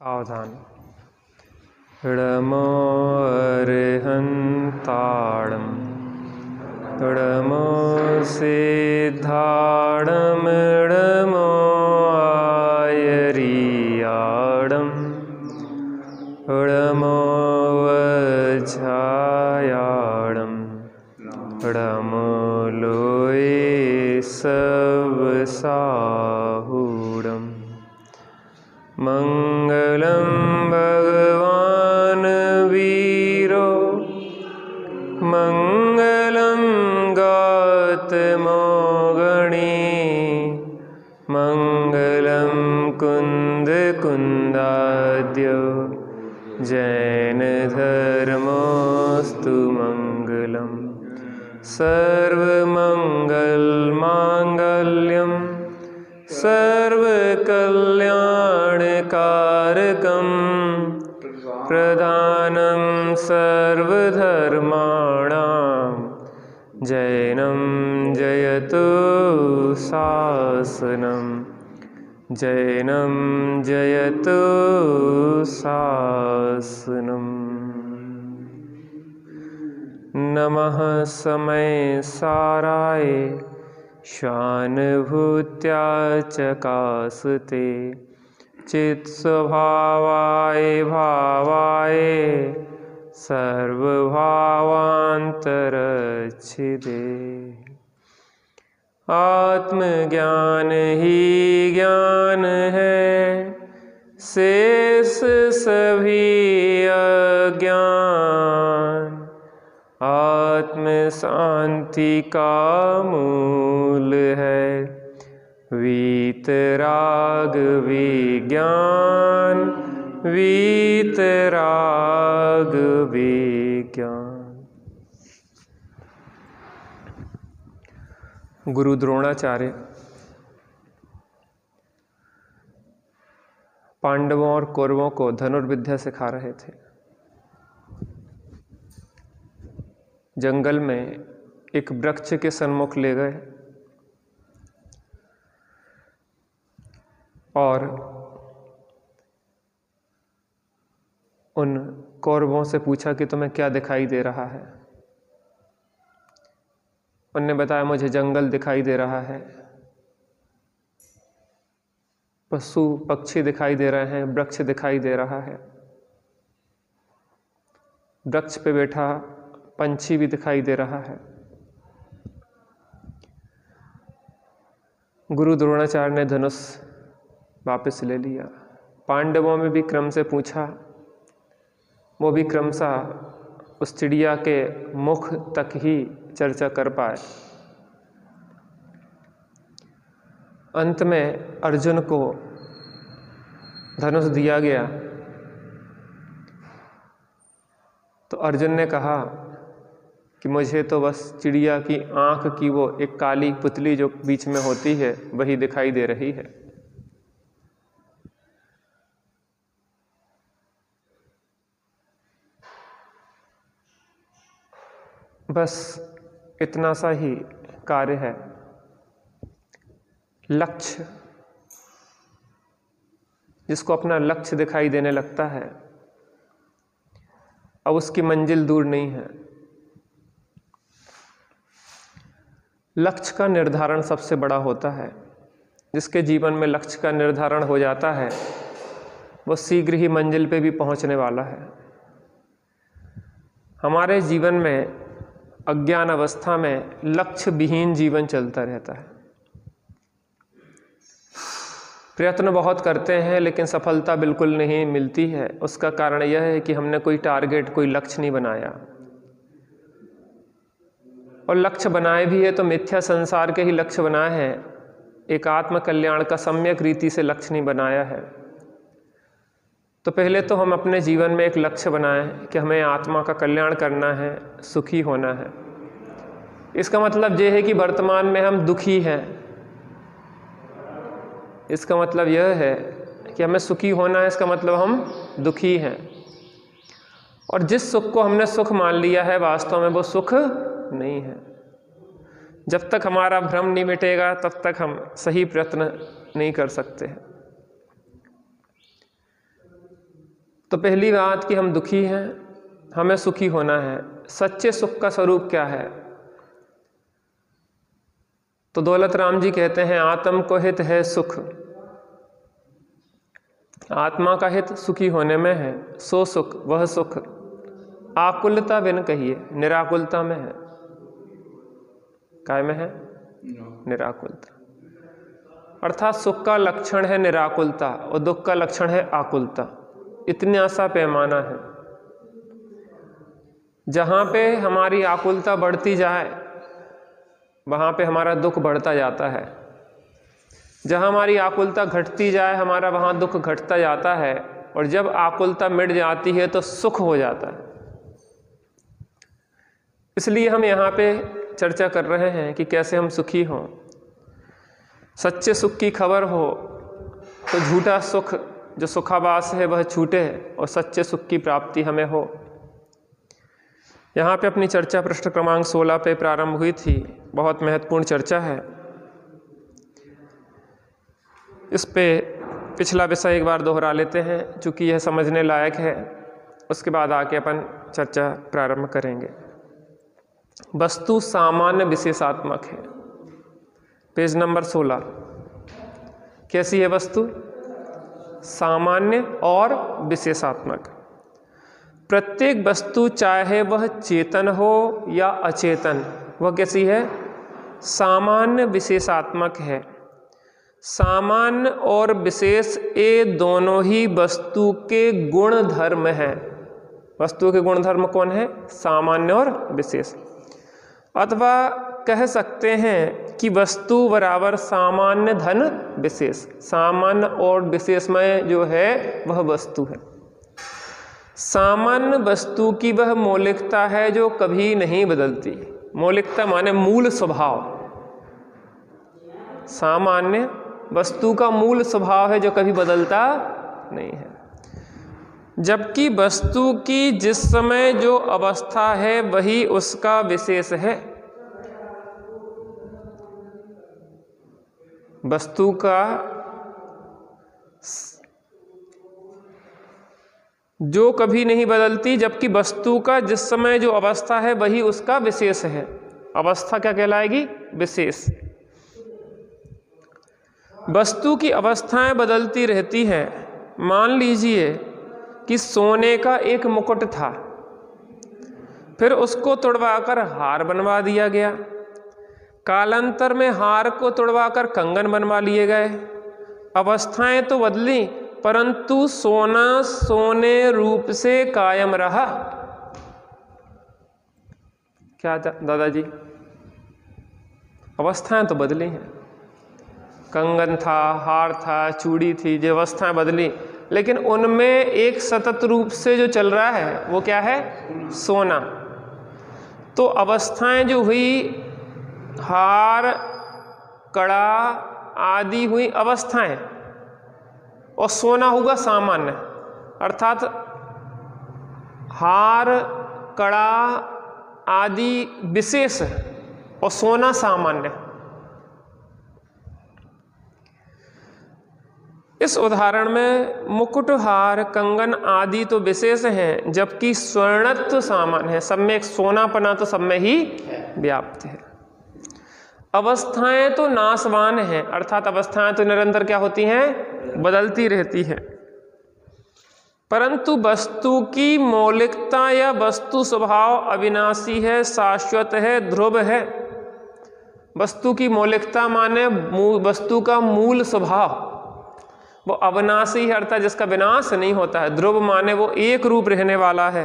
सावधान। ड़मो अर्हन्ताणं ड़मो सिद्धाणं ड़मो आयरियाणं ड़मो वज्रायाणं ड़मो लोये सवसाहुडम्। मंगलं भगवान् वीरो मंगलं गौतमो गणी मंगलं कुन्दकुन्दाद्यो जैनधर्मोऽस्तु मंगलम्। सर्वमङ्गलमाङ्गल्यं सर्वकल्याणकारकं प्रधानं सर्वधर्माणां जैनं जयतु शासनं जैनं जयतु शासनम्। नमः समय साराय शानुभूत्या चकासते चित्स्वभावाय भावाय सर्वभावान्तरच्छिदे। आत्मज्ञान ही ज्ञान है शेष सभी अज्ञान आत्म शांति का मूल है वीतराग विज्ञान वीतराग विज्ञान। गुरु द्रोणाचार्य पांडवों और कौरवों को धनुर्विद्या सिखा रहे थे। जंगल में एक वृक्ष के सन्मुख ले गए और उन कौरवों से पूछा कि तुम्हें क्या दिखाई दे रहा है। उनने बताया मुझे जंगल दिखाई दे रहा है, पशु पक्षी दिखाई दे रहे हैं, वृक्ष दिखाई दे रहा है, वृक्ष पे बैठा पंछी भी दिखाई दे रहा है। गुरु द्रोणाचार्य ने धनुष वापस ले लिया। पांडवों में भी क्रम से पूछा, वो भी क्रमशः उस चिड़िया के मुख तक ही चर्चा कर पाए। अंत में अर्जुन को धनुष दिया गया तो अर्जुन ने कहा कि मुझे तो बस चिड़िया की आंख की वो एक काली पुतली जो बीच में होती है वही दिखाई दे रही है। बस इतना सा ही कार्य है। लक्ष्य, जिसको अपना लक्ष्य दिखाई देने लगता है, अब उसकी मंजिल दूर नहीं है। लक्ष्य का निर्धारण सबसे बड़ा होता है। जिसके जीवन में लक्ष्य का निर्धारण हो जाता है वो शीघ्र ही मंजिल पे भी पहुंचने वाला है। हमारे जीवन में अज्ञान अवस्था में लक्ष्य विहीन जीवन चलता रहता है। प्रयत्न बहुत करते हैं लेकिन सफलता बिल्कुल नहीं मिलती है। उसका कारण यह है कि हमने कोई टारगेट, कोई लक्ष्य नहीं बनाया, और लक्ष्य बनाए भी है तो मिथ्या संसार के ही लक्ष्य बनाए हैं। एक आत्म कल्याण का सम्यक रीति से लक्ष्य नहीं बनाया है। तो पहले तो हम अपने जीवन में एक लक्ष्य बनाएं कि हमें आत्मा का कल्याण करना है, सुखी होना है। इसका मतलब यह है कि वर्तमान में हम दुखी हैं। इसका मतलब यह है कि हमें सुखी होना है, इसका मतलब हम दुखी हैं। और जिस सुख को हमने सुख मान लिया है वास्तव में वो सुख नहीं है। जब तक हमारा भ्रम नहीं मिटेगा तब तक हम सही प्रयत्न नहीं कर सकते हैं। तो पहली बात कि हम दुखी हैं, हमें सुखी होना है। सच्चे सुख का स्वरूप क्या है? तो दौलत राम जी कहते हैं आत्म को हित है सुख, आत्मा का हित सुखी होने में है, सो सुख वह सुख आकुलता बिन कहिए, निराकुलता में है। काय में है? निराकुलता। अर्थात सुख का लक्षण है निराकुलता और दुख का लक्षण है आकुलता। इतना सा पैमाना है। जहाँ पे हमारी आकुलता बढ़ती जाए वहाँ पे हमारा दुख बढ़ता जाता है, जहाँ हमारी आकुलता घटती जाए हमारा वहाँ दुख घटता जाता है, और जब आकुलता मिट जाती है तो सुख हो जाता है। इसलिए हम यहाँ पे चर्चा कर रहे हैं कि कैसे हम सुखी हों। सच्चे सुख की खबर हो तो झूठा सुख जो सुखाभास है वह छूटे और सच्चे सुख की प्राप्ति हमें हो। यहाँ पे अपनी चर्चा पृष्ठ क्रमांक 16 पे प्रारंभ हुई थी। बहुत महत्वपूर्ण चर्चा है। इस पे पिछला विषय एक बार दोहरा लेते हैं चूँकि यह समझने लायक है, उसके बाद आके अपन चर्चा प्रारंभ करेंगे। वस्तु सामान्य विशेषात्मक है। Page number 16। कैसी है वस्तु? सामान्य और विशेषात्मक। प्रत्येक वस्तु चाहे वह चेतन हो या अचेतन, वह कैसी है? सामान्य विशेषात्मक है। सामान्य और विशेष ये दोनों ही वस्तु के गुण धर्म हैं। वस्तु के गुण धर्म कौन है? सामान्य और विशेष। अथवा कह सकते हैं कि वस्तु बराबर सामान्य धन विशेष। सामान्य और विशेष में जो है वह वस्तु है। सामान्य वस्तु की वह मौलिकता है जो कभी नहीं बदलती। मौलिकता माने मूल स्वभाव। सामान्य वस्तु का मूल स्वभाव है जो कभी बदलता नहीं है, जबकि वस्तु की जिस समय जो अवस्था है वही उसका विशेष है। वस्तु का जो कभी नहीं बदलती, जबकि वस्तु का जिस समय जो अवस्था है वही उसका विशेष है। अवस्था क्या कहलाएगी? विशेष। वस्तु की अवस्थाएं बदलती रहती हैं। मान लीजिए कि सोने का एक मुकुट था, फिर उसको तुड़वाकर हार बनवा दिया गया। कालांतर में हार को तुड़वाकर कंगन बनवा लिए गए। अवस्थाएं तो बदली परंतु सोना सोने रूप से कायम रहा। क्या दादाजी? अवस्थाएं तो बदली हैं। कंगन था, हार था, चूड़ी थी, जो अवस्थाएं बदली, लेकिन उनमें एक सतत रूप से जो चल रहा है वो क्या है? सोना। तो अवस्थाएं जो हुई, हार, कड़ा आदि हुई अवस्थाएं, और सोना हुआ सामान्य। अर्थात हार, कड़ा आदि विशेष और सोना सामान्य। इस उदाहरण में मुकुट, हार, कंगन आदि तो विशेष हैं, जबकि स्वर्णत्व सामान्य है। सब में एक सोनापना तो सब में ही व्याप्त है। अवस्थाएं तो नाशवान हैं, अर्थात अवस्थाएं तो निरंतर क्या होती हैं? बदलती रहती हैं। परंतु वस्तु की मौलिकता या वस्तु स्वभाव अविनाशी है, शाश्वत है, ध्रुव है। वस्तु की मौलिकता माने वस्तु का मूल स्वभाव वो अविनाशी है, अर्थात जिसका विनाश नहीं होता है। ध्रुव माने वो एक रूप रहने वाला है।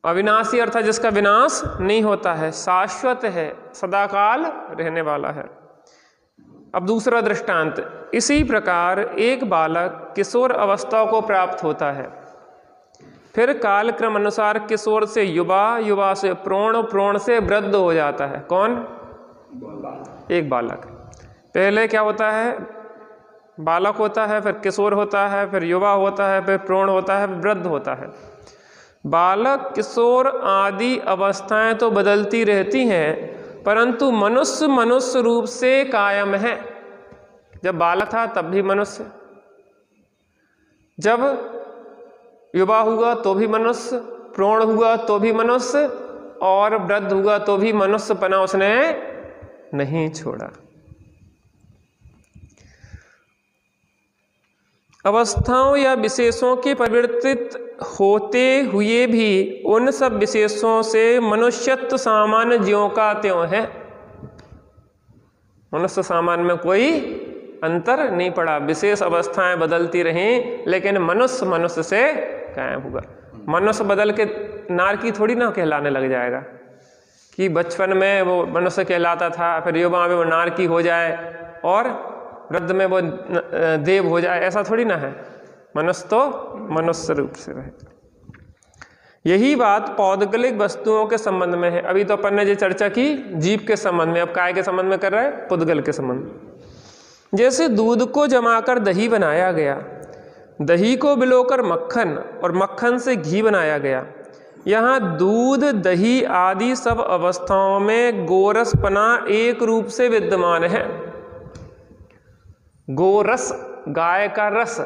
अविनाशी अर्थात जिसका विनाश नहीं होता है, शाश्वत है, सदाकाल रहने वाला है। अब दूसरा दृष्टांत। इसी प्रकार एक बालक किशोर अवस्था को प्राप्त होता है, फिर कालक्रम अनुसार किशोर से युवा, युवा से प्रौढ़, प्रौढ़ से वृद्ध हो जाता है। कौन? एक बालक। पहले क्या होता है? बालक होता है, फिर किशोर होता है, फिर युवा होता है, फिर प्रौढ़ होता है, वृद्ध होता है। बालक, किशोर आदि अवस्थाएं तो बदलती रहती हैं, परंतु मनुष्य मनुष्य रूप से कायम है। जब बालक था तब भी मनुष्य, जब युवा हुआ तो भी मनुष्य, प्रौढ़ हुआ तो भी मनुष्य, और वृद्ध हुआ तो भी मनुष्यपना उसने नहीं छोड़ा। अवस्थाओं या विशेषों के परिवर्तित होते हुए भी उन सब विशेषों से मनुष्यत्व सामान्य ज्यों का त्यों है। मनुष्य सामान्य में कोई अंतर नहीं पड़ा, विशेष अवस्थाएं बदलती रहें लेकिन मनुष्य मनुष्य से कायम हुआ। मनुष्य बदल के नारकी थोड़ी ना कहलाने लग जाएगा कि बचपन में वो मनुष्य कहलाता था, फिर युवा में वो नारकी हो जाए और वृद्ध में वो देव हो जाए, ऐसा थोड़ी ना है। मनुष्य तो मनुष्य रूप से रहे। यही बात पौद्गलिक वस्तुओं के संबंध में है। अभी तो अपन ने जो चर्चा की जीव के संबंध में, अब काय के संबंध में कर रहा है, पुद्गल के संबंध में। जैसे दूध को जमाकर दही बनाया गया, दही को बिलोकर मक्खन और मक्खन से घी बनाया गया, यहाँ दूध दही आदि सब अवस्थाओं में गोरसपना एक रूप से विद्यमान है। गोरस गाय का रस,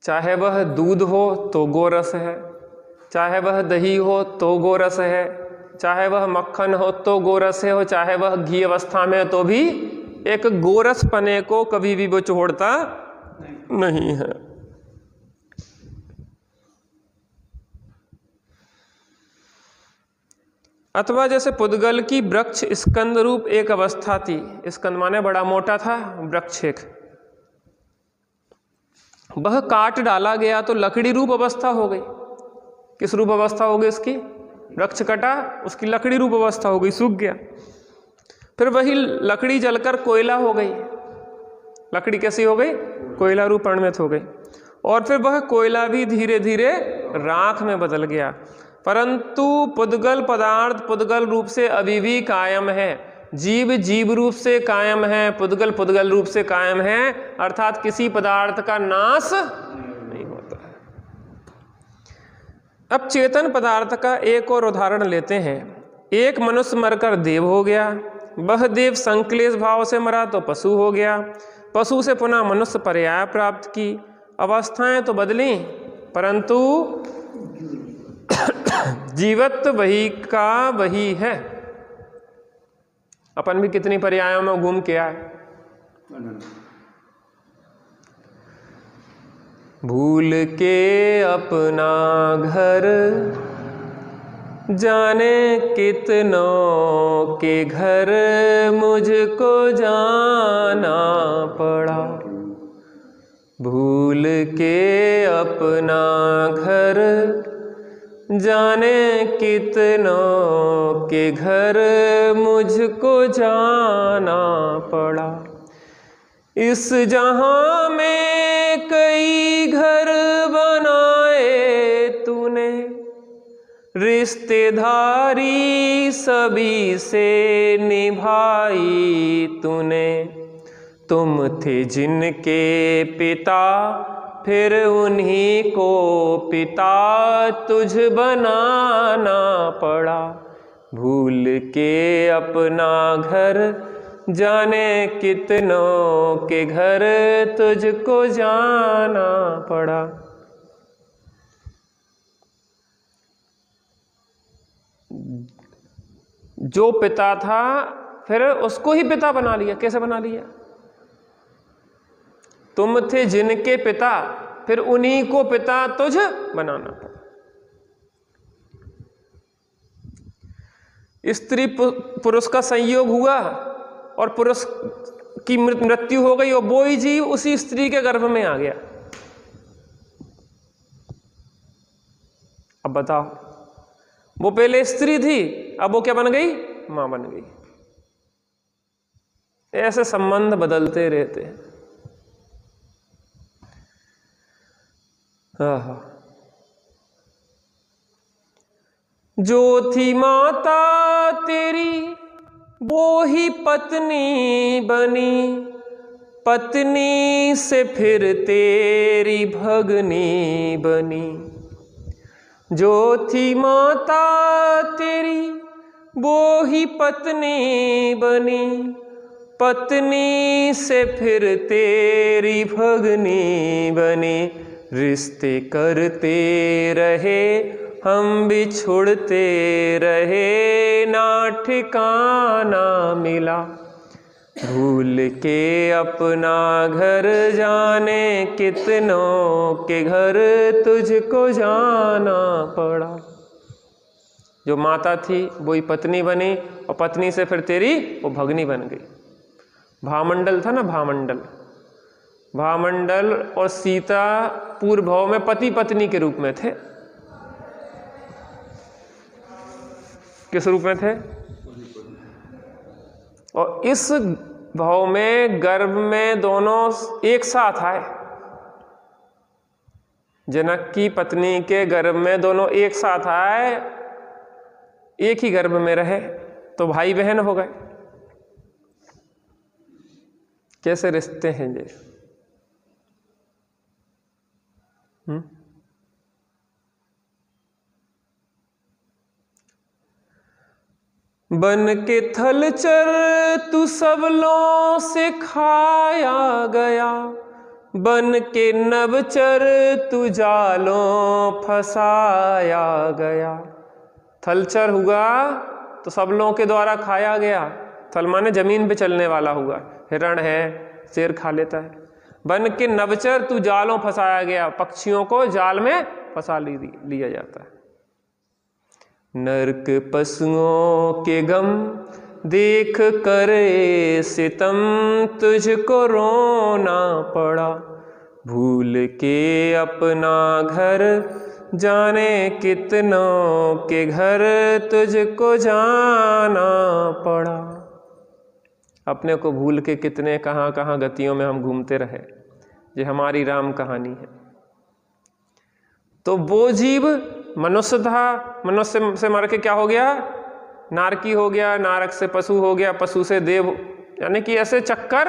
चाहे वह दूध हो तो गोरस है, चाहे वह दही हो तो गोरस है, चाहे वह मक्खन हो तो गोरस है, हो चाहे वह घी अवस्था में तो भी एक गोरस पने को कभी भी वो छोड़ता नहीं है। अथवा जैसे पुद्गल की वृक्ष स्कंद रूप एक अवस्था थी, स्कंद माने बड़ा मोटा था, वृक्ष एक, वह काट डाला गया तो लकड़ी रूप अवस्था हो गई। किस रूप अवस्था हो गई उसकी? वृक्ष कटा, उसकी लकड़ी रूप अवस्था हो गई, सूख गया। फिर वही लकड़ी जलकर कोयला हो गई। लकड़ी कैसी हो गई? कोयला रूप परिणमित हो गई। और फिर वह कोयला भी धीरे धीरे राख में बदल गया। परंतु पुद्गल पदार्थ पुद्गल रूप से अभी भी कायम है, जीव जीव रूप से कायम है, पुद्गल पुद्गल रूप से कायम है, अर्थात किसी पदार्थ का नाश नहीं होता है। अब चेतन पदार्थ का एक और उदाहरण लेते हैं। एक मनुष्य मरकर देव हो गया, वह देव संक्लेश भाव से मरा तो पशु हो गया, पशु से पुनः मनुष्य पर्याय प्राप्त की। अवस्थाएं तो बदली परंतु जीवत्व वही का वही है। अपन भी कितनी पर्यायों में घूम के आए। भूल के अपना घर जाने कितनों के घर मुझको जाना पड़ा। भूल के अपना घर जाने कितनों के घर मुझको जाना पड़ा। इस जहां में कई घर बनाए तूने, रिश्तेदारी सभी से निभाई तूने। तुम थे जिनके पिता फिर उन्हीं को पिता तुझ बनाना पड़ा। भूल के अपना घर जाने कितनों के घर तुझको जाना पड़ा। जो पिता था फिर उसको ही पिता बना लिया। कैसे बना लिया? तुम थे जिनके पिता फिर उन्हीं को पिता तुझ बनाना पड़ा। स्त्री पुरुष का संयोग हुआ और पुरुष की मृत्यु हो गई और वो ही जीव उसी स्त्री के गर्भ में आ गया। अब बताओ, वो पहले स्त्री थी, अब वो क्या बन गई? मां बन गई। ऐसे संबंध बदलते रहते हैं। जो थी माता तेरी वो ही पत्नी बनी, पत्नी से फिर तेरी भगनी बनी। जो थी माता तेरी वो ही पत्नी बनी, पत्नी से फिर तेरी भगनी बनी। रिश्ते करते रहे हम बिछुड़ते रहे, ना ठिकाना मिला। भूल के अपना घर जाने कितनों के घर तुझको जाना पड़ा। जो माता थी वही पत्नी बनी और पत्नी से फिर तेरी वो भगनी बन गई। भामंडल था ना, भामंडल, भामंडल और सीता पूर्व भाव में पति पत्नी के रूप में थे। किस रूप में थे? और इस भाव में गर्भ में दोनों एक साथ आए। जनक की पत्नी के गर्भ में दोनों एक साथ आए, एक ही गर्भ में रहे तो भाई बहन हो गए। कैसे रिश्ते हैं ये? बन के थलचर तू सबलों से खाया गया, बन के नवचर तू जालों फंसाया गया। थलचर हुआ तो सब लोगों के द्वारा खाया गया। थल माने जमीन पे चलने वाला हुआ, हिरण है, शेर खा लेता है। बन के नवचर तू जालों फंसाया गया, पक्षियों को जाल में फंसा लिया जाता है। नरक पशुओं के गम देख करे सितम, तुझको रोना पड़ा। भूल के अपना घर जाने कितनों के घर तुझको जाना पड़ा। अपने को भूल के कितने कहाँ कहाँ गतियों में हम घूमते रहे। ये हमारी राम कहानी है। तो वो जीव मनुष्य था, मनुष्य से मर के क्या हो गया? नारकी हो गया, नारक से पशु हो गया, पशु से देव, यानी कि ऐसे चक्कर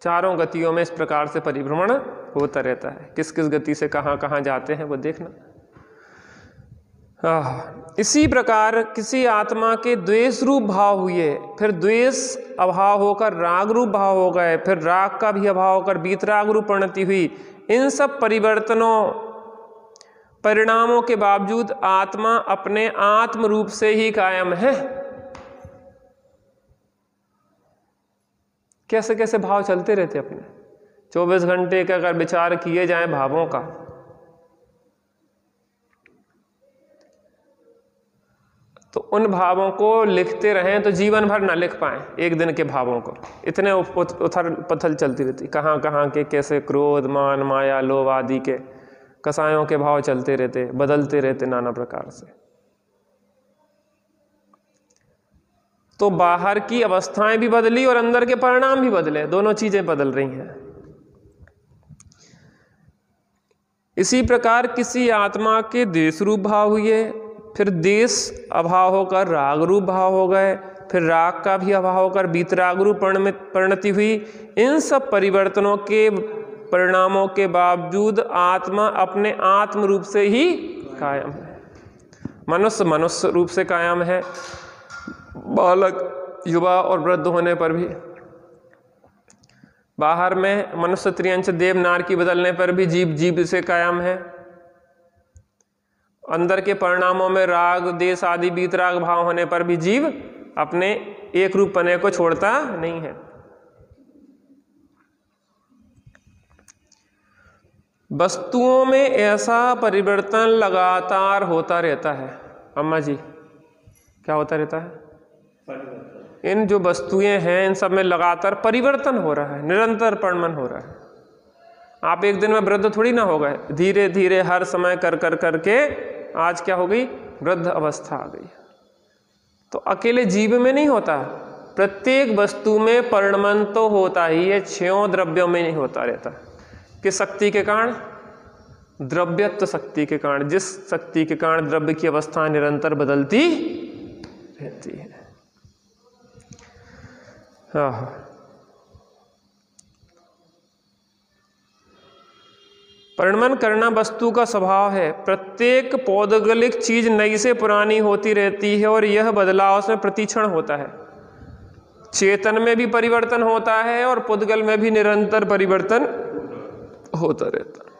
चारों गतियों में इस प्रकार से परिभ्रमण होता रहता है। किस किस गति से कहाँ कहाँ जाते हैं वो देखना। इसी प्रकार किसी आत्मा के द्वेष रूप भाव हुए, फिर द्वेष अभाव होकर राग रूप भाव हो गए, फिर राग का भी अभाव होकर वीतराग रूप परिणति हुई। इन सब परिवर्तनों परिणामों के बावजूद आत्मा अपने आत्म रूप से ही कायम है। कैसे कैसे भाव चलते रहते अपने 24 घंटे का अगर विचार किए जाए भावों का, तो उन भावों को लिखते रहें तो जीवन भर ना लिख पाए एक दिन के भावों को। इतने उथल पथल चलती रहती, कहाँ कहाँ के कैसे क्रोध मान माया लोभ आदि के कसायों के भाव चलते रहते, बदलते रहते नाना प्रकार से। तो बाहर की अवस्थाएं भी बदली और अंदर के परिणाम भी बदले, दोनों चीजें बदल रही हैं। इसी प्रकार किसी आत्मा के देश रूप भाव हुए, फिर देश अभाव होकर राग रूप भाव हो गए, फिर राग का भी अभाव होकर वीतराग रूप परिणति हुई। इन सब परिवर्तनों के परिणामों के बावजूद आत्मा अपने आत्म रूप से ही कायम है। मनुष्य मनुष्य रूप से कायम है, बालक युवा और वृद्ध होने पर भी। बाहर में मनुष्य त्रियंच देव नार की बदलने पर भी जीव जीव से कायम है। अंदर के परिणामों में राग देश आदि वीतराग भाव होने पर भी जीव अपने एक रूप पने को छोड़ता नहीं है। वस्तुओं में ऐसा परिवर्तन लगातार होता रहता है। अम्मा जी, क्या होता रहता है? इन जो वस्तुएं हैं इन सब में लगातार परिवर्तन हो रहा है, निरंतर परिवर्तन हो रहा है। आप एक दिन में वृद्ध थोड़ी ना हो गए, धीरे धीरे हर समय कर कर करके आज क्या हो गई? वृद्ध अवस्था आ गई। तो अकेले जीव में नहीं होता, प्रत्येक वस्तु में परिणमन तो होता ही है, 6 द्रव्यों में नहीं होता रहता। किस शक्ति के कारण? द्रव्यत्व शक्ति के कारण। जिस शक्ति के कारण द्रव्य की अवस्था निरंतर बदलती रहती है। परिणमन करना वस्तु का स्वभाव है। प्रत्येक पौद्गलिक चीज नई से पुरानी होती रहती है और यह बदलाव उसमें प्रतिक्षण होता है। चेतन में भी परिवर्तन होता है और पुद्गल में भी निरंतर परिवर्तन होता रहता है।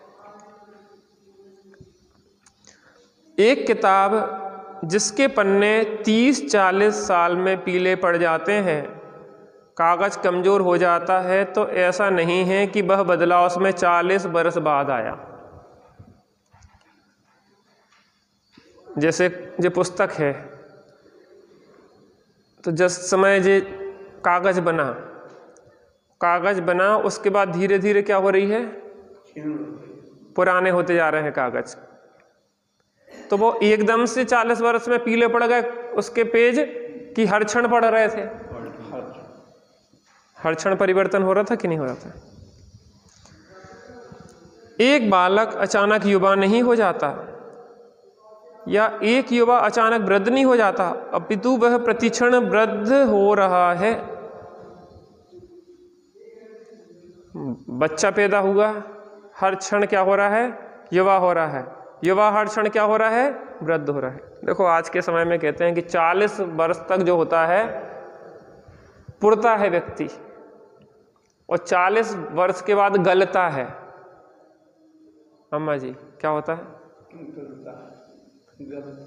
एक किताब जिसके पन्ने 30-40 साल में पीले पड़ जाते हैं, कागज कमजोर हो जाता है, तो ऐसा नहीं है कि वह बदलाव उसमें 40 बरस बाद आया। जैसे जो पुस्तक है, तो जिस समय जो कागज बना उसके बाद धीरे धीरे क्या हो रही है, पुराने होते जा रहे हैं कागज। तो वो एकदम से 40 वर्ष में पीले पड़ गए उसके पेज कि हर क्षण पड़ रहे थे? हर क्षण परिवर्तन हो रहा था कि नहीं हो रहा था? एक बालक अचानक युवा नहीं हो जाता या एक युवा अचानक वृद्ध नहीं हो जाता, अपितु वह प्रतिक्षण वृद्ध हो रहा है। बच्चा पैदा हुआ, हर क्षण क्या हो रहा है, युवा हो रहा है। युवा हर क्षण क्या हो रहा है, वृद्ध हो रहा है। देखो आज के समय में कहते हैं कि 40 वर्ष तक जो होता है पुरता है व्यक्ति, और 40 वर्ष के बाद गलता है। अम्मा जी क्या होता है?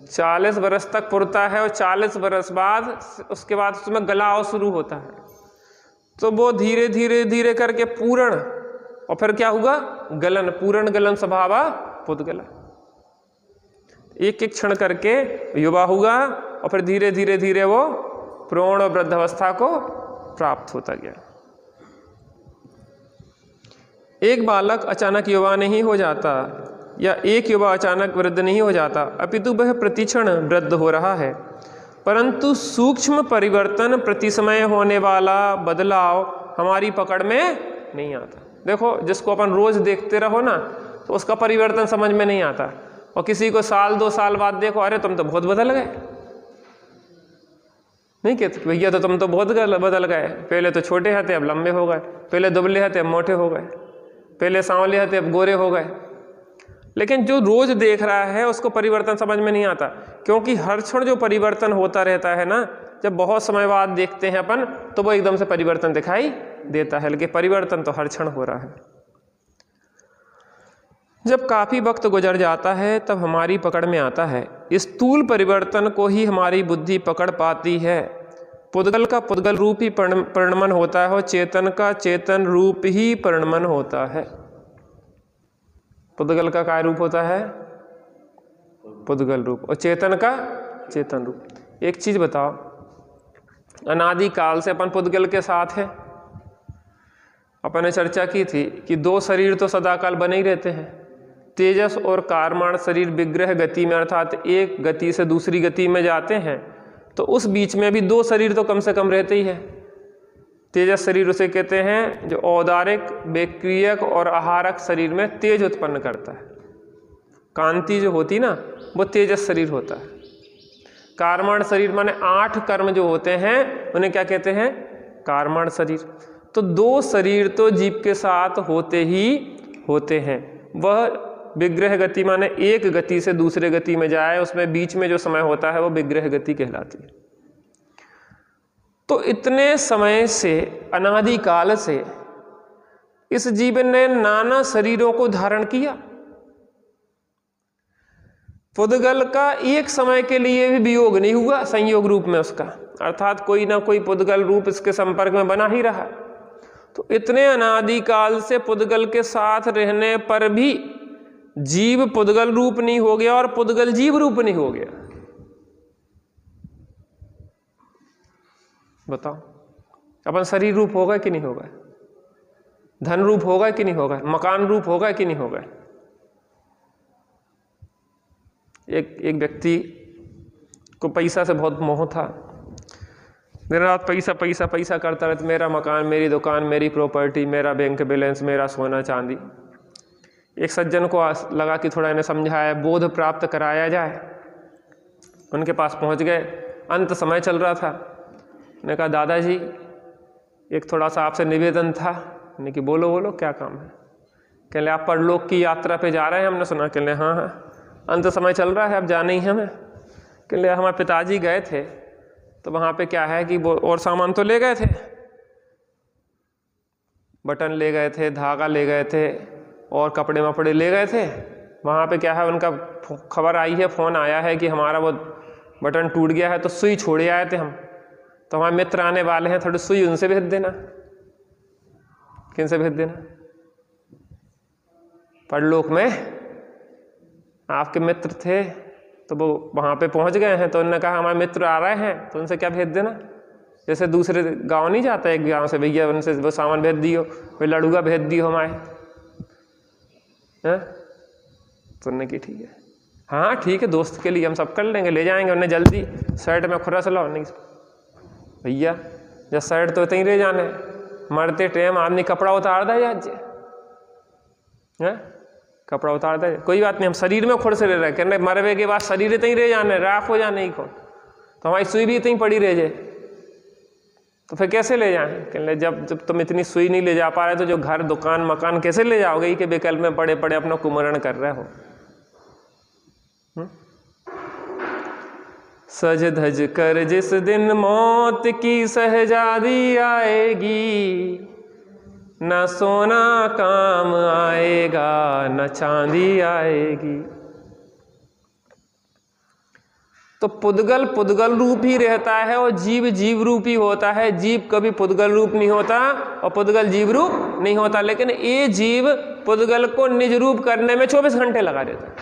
40 वर्ष तक पुरता है और 40 वर्ष बाद उसके बाद उसमें गलाव शुरू होता है। तो वो धीरे धीरे धीरे करके पूर्ण, और फिर क्या हुआ, गलन, पूर्ण गलन स्वभावा पुद्गला। एक एक क्षण करके युवा हुआ और फिर धीरे धीरे धीरे वो प्रौढ़ और वृद्धावस्था को प्राप्त होता गया। एक बालक अचानक युवा नहीं हो जाता या एक युवा अचानक वृद्ध नहीं हो जाता, अपितु वह प्रतिक्षण वृद्ध हो रहा है। परंतु सूक्ष्म परिवर्तन, प्रति समय होने वाला बदलाव हमारी पकड़ में नहीं आता। देखो जिसको अपन रोज देखते रहो ना, तो उसका परिवर्तन समझ में नहीं आता, और किसी को 1-2 साल बाद देखो, अरे तुम तो बहुत बदल गए। नहीं कहते भैया तो तुम तो बहुत बदल गए, पहले तो छोटे थे अब लंबे हो गए, पहले दुबले थे अब मोटे हो गए, पहले सांवले थे अब गोरे हो गए। लेकिन जो रोज देख रहा है उसको परिवर्तन समझ में नहीं आता, क्योंकि हर क्षण जो परिवर्तन होता रहता है ना, जब बहुत समय बाद देखते हैं अपन तो वो एकदम से परिवर्तन दिखाई देता है, लेकिन परिवर्तन तो हर क्षण हो रहा है। जब काफी वक्त गुजर जाता है तब हमारी पकड़ में आता है। स्थूल परिवर्तन को ही हमारी बुद्धि पकड़ पाती है। पुद्गल का पुद्गल रूप ही परिणमन होता है और चेतन का चेतन रूप ही परिणमन होता है। पुद्गल का क्या रूप होता है? पुद्गल रूप, और चेतन का चेतन रूप। एक चीज बताओ, अनादि काल से अपन पुद्गल के साथ है। अपन ने चर्चा की थी कि 2 शरीर तो सदाकाल बने ही रहते हैं, तेजस और कारमान शरीर विग्रह गति में, अर्थात एक गति से दूसरी गति में जाते हैं, तो उस बीच में भी 2 शरीर तो कम से कम रहते ही है। तेजस शरीर उसे कहते हैं जो औदारिक, बेक्रियक और आहारक शरीर में तेज उत्पन्न करता है। कांति जो होती ना, वो तेजस शरीर होता है। कारमान शरीर माने 8 कर्म जो होते हैं उन्हें क्या कहते हैं? कारमान शरीर। तो 2 शरीर तो जीव के साथ होते ही होते हैं। वह विग्रह गति माने एक गति से दूसरे गति में जाए, उसमें बीच में जो समय होता है वो विग्रह गति कहलाती है। तो इतने समय से, अनादि काल से इस जीवन ने नाना शरीरों को धारण किया। पुद्गल का एक समय के लिए भी वियोग नहीं हुआ संयोग रूप में उसका, अर्थात कोई ना कोई पुद्गल रूप इसके संपर्क में बना ही रहा। तो इतने अनादि काल से पुद्गल के साथ रहने पर भी जीव पुद्गल रूप नहीं हो गया और पुद्गल जीव रूप नहीं हो गया। बताओ, अपन शरीर रूप होगा कि नहीं होगा? धन रूप होगा कि नहीं होगा? मकान रूप होगा कि नहीं होगा? एक व्यक्ति को पैसा से बहुत मोह था, दिन रात पैसा पैसा पैसा करता रहता, मेरा मकान, मेरी दुकान, मेरी प्रॉपर्टी, मेरा बैंक बैलेंस, मेरा सोना चांदी। एक सज्जन को लगा कि थोड़ा इन्हें समझाया, बोध प्राप्त कराया जाए। उनके पास पहुंच गए, अंत समय चल रहा था। मैंने कहा दादाजी एक थोड़ा सा आपसे निवेदन था। मैंने कि बोलो बोलो क्या काम है? कह ले आप परलोक की यात्रा पे जा रहे हैं, हमने सुना। कह ले हाँ हाँ, अंत समय चल रहा है, अब जाना ही हमें। कह ले हमारे पिताजी गए थे तो वहाँ पे क्या है कि वो और सामान तो ले गए थे, बटन ले गए थे, धागा ले गए थे और कपड़े वपड़े ले गए थे। वहाँ पे क्या है, उनका खबर आई है, फ़ोन आया है कि हमारा वो बटन टूट गया है, तो सुई छोड़े आए थे हम, तो हमारे मित्र आने वाले हैं, थोड़ी सुई उनसे भेज देना। किन से भेज देना? परलोक में आपके मित्र थे तो वो वहाँ पे पहुँच गए हैं, तो उन्होंने कहा हमारे मित्र आ रहे हैं, तो उनसे क्या भेज देना। जैसे दूसरे गांव नहीं जाता एक गांव से, भैया उनसे वो सामान भेज दियो, वे लड़ूगा भेज दियो हमारे हैं। तो उन्होंने की ठीक है, हाँ ठीक है, दोस्त के लिए हम सब कर लेंगे, ले जाएंगे। उन्हें जल्दी शर्ट में खुरस लो। नहीं भैया जब शर्ट तो इतनी रह जाने, मरते टाइम आदमी कपड़ा उतार दे आज है, कपड़ा उतार दे, कोई बात नहीं, हम शरीर में खुर से रह रहे, कहने मरवे के बाद शरीर इतनी रह जाने, राख हो जाने ही को, तो हमारी सुई भी इतनी पड़ी रह जाए, तो फिर कैसे ले जाएं? कहने जब तुम इतनी सुई नहीं ले जा पा रहे तो जो घर दुकान मकान कैसे ले जाओगे कि विकल्प में पड़े पड़े अपना कुमरण कर रहे हो। सज धज कर जिस दिन मौत की सहजादी आएगी, न सोना काम आएगा न चांदी आएगी। तो पुद्गल पुद्गल रूप ही रहता है और जीव जीव रूप ही होता है। जीव कभी पुद्गल रूप नहीं होता और पुद्गल जीव रूप नहीं होता, लेकिन ये जीव पुद्गल को निज रूप करने में 24 घंटे लगा देता है।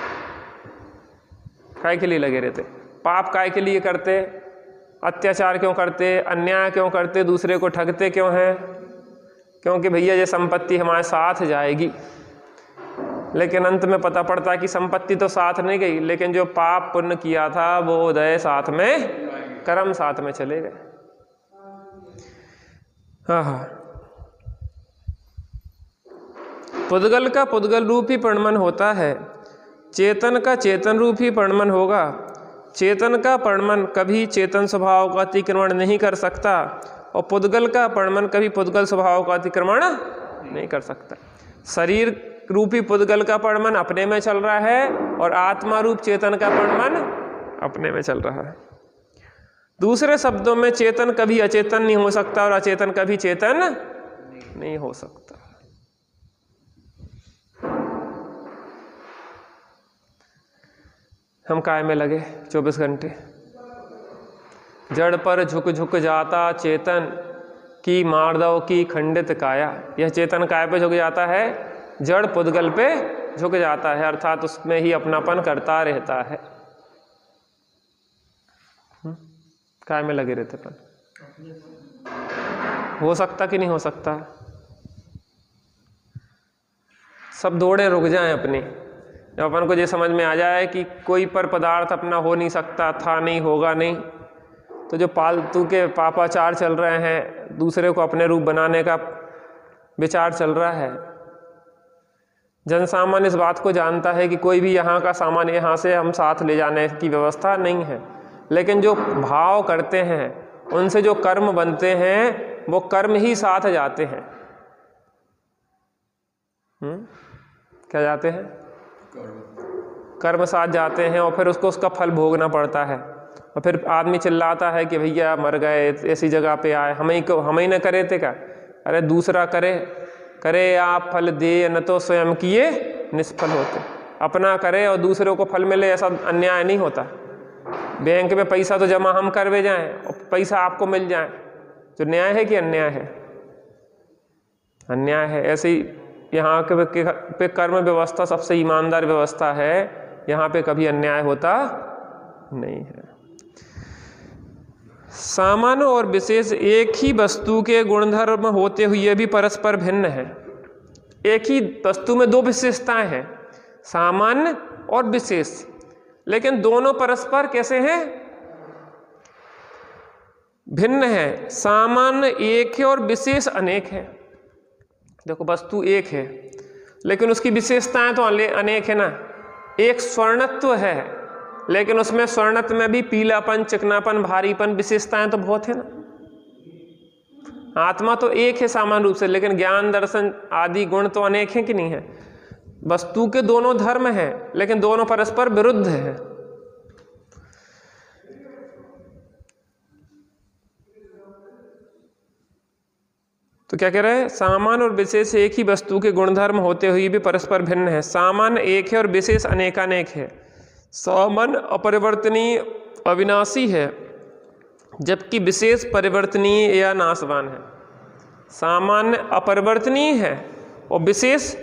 काय के लिए लगे रहते? पाप काय के लिए करते? अत्याचार क्यों करते? अन्याय क्यों करते? दूसरे को ठगते क्यों हैं? क्योंकि भैया ये संपत्ति हमारे साथ जाएगी, लेकिन अंत में पता पड़ता कि संपत्ति तो साथ नहीं गई, लेकिन जो पाप पुण्य किया था वो उदय साथ में, कर्म साथ में चले गए। हाँ, पुद्गल का पुद्गल रूप ही परिणमन होता है, चेतन का चेतन रूप ही परिणमन होगा। चेतन का परिणमन कभी चेतन स्वभाव का अतिक्रमण नहीं कर सकता और पुद्गल का परिणमन कभी पुद्गल स्वभाव का अतिक्रमण नहीं कर सकता। शरीर रूपी पुद्गल का परिणमन अपने में चल रहा है और आत्मा रूप चेतन का परिणमन अपने में चल रहा है। दूसरे शब्दों में चेतन कभी अचेतन नहीं हो सकता और अचेतन कभी चेतन नहीं हो सकता। हम काय में लगे 24 घंटे, जड़ पर झुक झुक जाता चेतन की मार्दव की खंडित काया। यह चेतन काय पे झुक जाता है? जड़ पुद्गल पे झुक जाता है, अर्थात उसमें ही अपनापन करता रहता है। काय में लगे रहते पर हो सकता कि नहीं हो सकता? सब दौड़े रुक जाएं अपनी, जब अपन को ये समझ में आ जाए कि कोई पर पदार्थ अपना हो नहीं सकता, था नहीं, होगा नहीं, तो जो फालतू के पापाचार चल रहे हैं, दूसरे को अपने रूप बनाने का विचार चल रहा है। जन सामान्य इस बात को जानता है कि कोई भी यहाँ का सामान यहाँ से हम साथ ले जाने की व्यवस्था नहीं है, लेकिन जो भाव करते हैं उनसे जो कर्म बनते हैं वो कर्म ही साथ जाते हैं। क्या जाते हैं? कर्म साथ जाते हैं और फिर उसको उसका फल भोगना पड़ता है। और फिर आदमी चिल्लाता है कि भैया मर गए, ऐसी जगह पे आए, हम ही न करे थे क्या? अरे दूसरा करे आप फल दे, न तो स्वयं किए निष्फल होते। अपना करे और दूसरों को फल मिले, ऐसा अन्याय नहीं होता। बैंक में पैसा तो जमा हम करवे जाएं और पैसा आपको मिल जाए, तो न्याय है कि अन्याय है? अन्याय है। ऐसे ही यहाँ पे कर्म व्यवस्था सबसे ईमानदार व्यवस्था है, यहाँ पे कभी अन्याय होता नहीं है। सामान्य और विशेष एक ही वस्तु के गुणधर्म होते हुए भी परस्पर भिन्न है। एक ही वस्तु में दो विशेषताएं हैं, सामान्य और विशेष, लेकिन दोनों परस्पर कैसे हैं? भिन्न है। सामान्य एक है और विशेष अनेक है। देखो वस्तु एक है लेकिन उसकी विशेषताएं तो अनेक है ना। एक स्वर्णत्व है लेकिन उसमें स्वर्णत्व में भी पीलापन, चिकनापन, भारीपन, विशेषताएं तो बहुत है ना। आत्मा तो एक है सामान्य रूप से, लेकिन ज्ञान, दर्शन आदि गुण तो अनेक हैं कि नहीं है। वस्तु के दोनों धर्म हैं लेकिन दोनों परस्पर विरुद्ध हैं। तो क्या कह रहे हैं, सामान्य और विशेष एक ही वस्तु के गुणधर्म होते हुए भी परस्पर भिन्न है। सामान्य एक है और विशेष अनेकानेक है। सामान्य अपरिवर्तनीय अविनाशी है जबकि विशेष परिवर्तनीय या नाशवान है। सामान्य अपरिवर्तनीय है और विशेष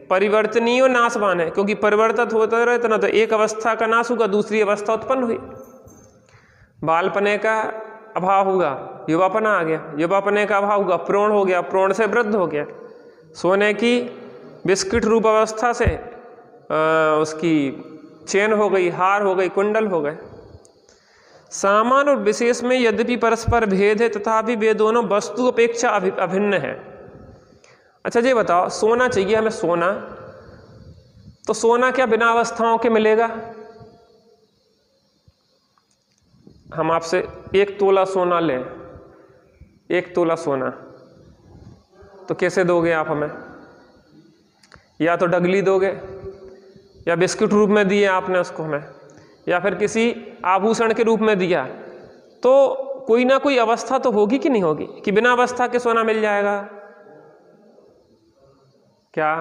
परिवर्तनीय और नाशवान है, क्योंकि परिवर्तित होता रहता ना तो एक अवस्था का नाश होगा, दूसरी अवस्था उत्पन्न हुई। बालपने का अभाव होगा, युवापना आ गया, युवापने का अभाव होगा, प्रौढ़ हो गया, प्रौढ़ से वृद्ध हो गया। सोने की बिस्किट रूप अवस्था से उसकी चेन हो गई, हार हो गई, कुंडल हो गए। सामान्य और विशेष में यद्यपि परस्पर भेद है तथापि वे दोनों वस्तु अपेक्षा अभिन्न है। अच्छा ये बताओ, सोना चाहिए हमें सोना, तो सोना क्या बिना अवस्थाओं के मिलेगा? हम आपसे 1 तोला सोना लें, 1 तोला सोना, तो कैसे दोगे आप हमें? या तो डगली दोगे, या बिस्किट रूप में दिए आपने उसको हमें, या फिर किसी आभूषण के रूप में दिया, तो कोई ना कोई अवस्था तो होगी कि नहीं होगी कि बिना अवस्था के सोना मिल जाएगा? क्या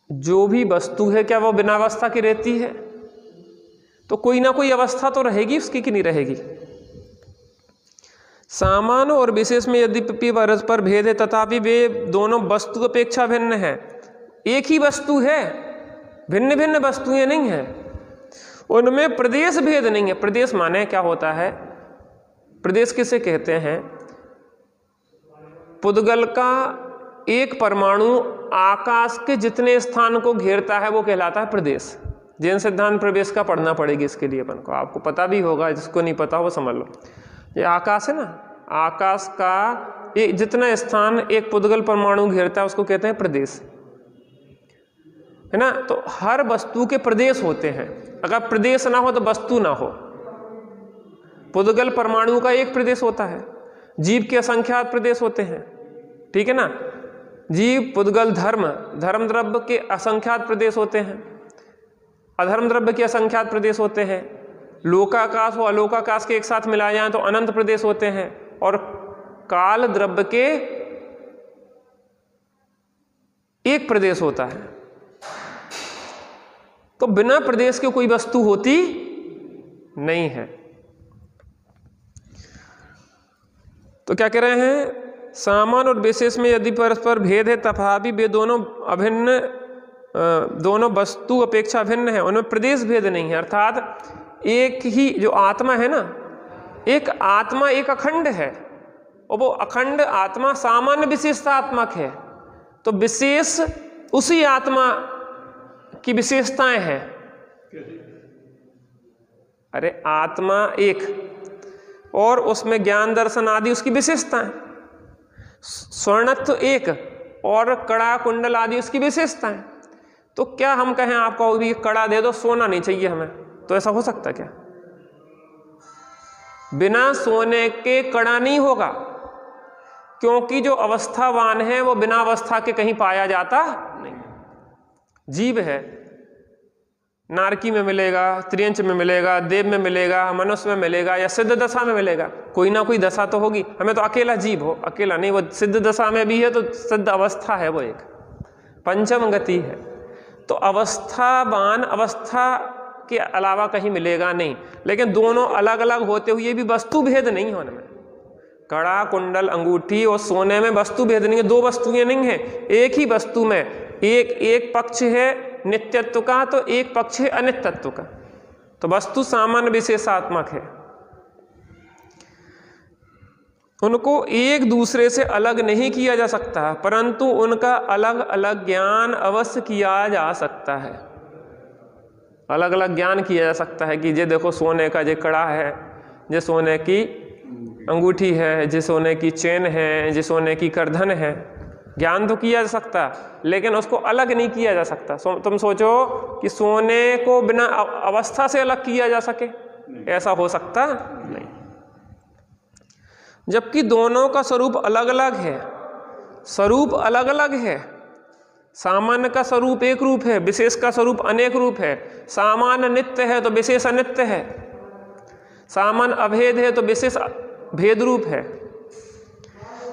जो भी वस्तु है क्या वो बिना अवस्था की रहती है? तो कोई ना कोई अवस्था तो रहेगी उसकी कि नहीं रहेगी? सामान्य और विशेष में यद्यपि परस्पर भेद है तथापि वे दोनों वस्तु अपेक्षा भिन्न है। एक ही वस्तु है, भिन्न भिन्न वस्तुएं नहीं है, उनमें प्रदेश भेद नहीं है। प्रदेश माने क्या होता है? प्रदेश किसे कहते हैं? पुद्गल का एक परमाणु आकाश के जितने स्थान को घेरता है वो कहलाता है प्रदेश। जैन सिद्धांत प्रवेश का पढ़ना पड़ेगी इसके लिए अपन को, आपको पता भी होगा, जिसको नहीं पता वो समझ लो। ये आकाश है ना, आकाश का जितना स्थान एक पुद्गल परमाणु घेरता है उसको कहते हैं प्रदेश, है ना। तो हर वस्तु के प्रदेश होते हैं, अगर प्रदेश ना हो तो वस्तु ना हो। पुद्गल परमाणु का एक प्रदेश होता है, जीव के असंख्यात प्रदेश होते हैं, ठीक है ना। जीव, पुद्गल, धर्म, धर्म द्रव्य के असंख्यात प्रदेश होते हैं, अधर्म द्रव्य के असंख्यात प्रदेश होते हैं। लोकाकाश और अलोकाकाश के एक साथ मिलाए जाएं तो अनंत प्रदेश होते हैं, और काल द्रव्य के एक प्रदेश होता है। तो बिना प्रदेश के कोई वस्तु होती नहीं है। तो क्या कह रहे हैं, सामान्य और विशेष में यदि परस्पर भेद है तथापि वे दोनों अभिन्न, दोनों वस्तु अपेक्षा भिन्न है, उनमें प्रदेश भेद नहीं है। अर्थात एक ही जो आत्मा है ना, एक आत्मा एक अखंड है, और वो अखंड आत्मा सामान्य विशेषतात्मक है। तो विशेष उसी आत्मा की विशेषताएं हैं। अरे आत्मा एक और उसमें ज्ञान दर्शन आदि उसकी विशेषताएं, स्वर्णत्व एक और कड़ा कुंडल आदि उसकी विशेषताएं। तो क्या हम कहें आपको भी कड़ा दे दो, सोना नहीं चाहिए हमें, तो ऐसा हो सकता क्या? बिना सोने के कड़ा नहीं होगा, क्योंकि जो अवस्थावान है वो बिना अवस्था के कहीं पाया जाता नहीं। जीव है, नारकी में मिलेगा, त्रियंच में मिलेगा, देव में मिलेगा, मनुष्य में मिलेगा, या सिद्ध दशा में मिलेगा। कोई ना कोई दशा तो होगी। हमें तो अकेला जीव हो, अकेला नहीं, वो सिद्ध दशा में भी है तो सिद्ध अवस्था है, वो एक पंचम गति है। तो अवस्थावान अवस्था के अलावा कहीं मिलेगा नहीं, लेकिन दोनों अलग अलग होते हुए भी वस्तु भेद नहीं है उनमें। कड़ा, कुंडल, अंगूठी और सोने में वस्तु भेद नहीं है, दो वस्तुएं नहीं है। एक ही वस्तु में एक पक्ष है नित्यत्व का, तो एक पक्ष है अनित्यत्व का। तो वस्तु सामान्य विशेषात्मक है, उनको एक दूसरे से अलग नहीं किया जा सकता, परंतु उनका अलग अलग ज्ञान अवश्य किया जा सकता है। अलग अलग ज्ञान किया जा सकता है कि ये देखो सोने का ये कड़ा है, ये सोने की अंगूठी है, ये सोने की चेन है, ये सोने की करधन है। ज्ञान तो किया जा सकता, लेकिन उसको अलग नहीं किया जा सकता। तुम सोचो कि सोने को बिना अवस्था से अलग किया जा सके, ऐसा हो सकता नहीं। जबकि दोनों का स्वरूप अलग अलग है, स्वरूप अलग अलग है, सामान्य का स्वरूप एक रूप है, विशेष का स्वरूप अनेक रूप है। सामान्य नित्य है तो विशेष अनित्य है, सामान्य अभेद है तो विशेष भेद रूप है,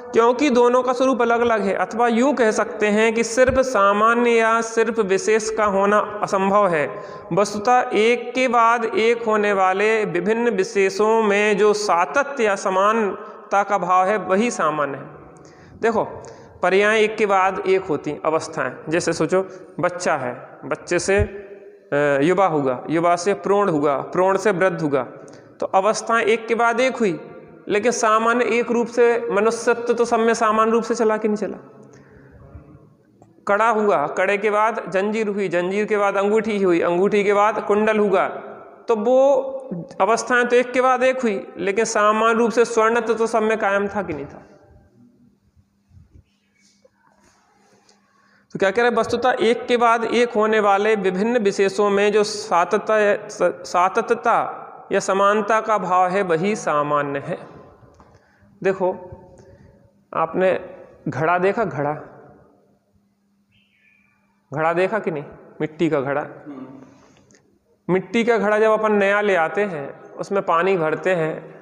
क्योंकि दोनों का स्वरूप अलग अलग है। अथवा यूँ कह सकते हैं कि सिर्फ सामान्य या सिर्फ विशेष का होना असंभव है। वस्तुतः एक के बाद एक होने वाले विभिन्न विशेषों में जो सातत्य या समानता का भाव है वही सामान्य है। देखो, पर्याय एक के बाद एक होती अवस्थाएं, जैसे सोचो बच्चा है, बच्चे से युवा हुआ, युवा से प्रौढ़ हुआ, प्रौढ़ से वृद्ध हुआ, तो अवस्थाएं एक के बाद एक हुई, लेकिन सामान्य एक रूप से मनुष्यत्व तो सब में सामान्य रूप से चला कि नहीं चला। कड़ा हुआ, कड़े के बाद जंजीर हुई, जंजीर के बाद अंगूठी हुई, अंगूठी के बाद कुंडल हुआ, तो वो अवस्थाएं तो एक के बाद एक हुई, लेकिन सामान्य रूप से स्वर्णत्व तो सब में कायम था कि नहीं था। तो क्या कह रहे हैं, वस्तुतः एक के बाद एक होने वाले विभिन्न विशेषों में जो सातत्यता या समानता का भाव है वही सामान्य है। देखो, आपने घड़ा देखा, घड़ा घड़ा देखा कि नहीं, मिट्टी का घड़ा। मिट्टी का घड़ा जब अपन नया ले आते हैं, उसमें पानी भरते हैं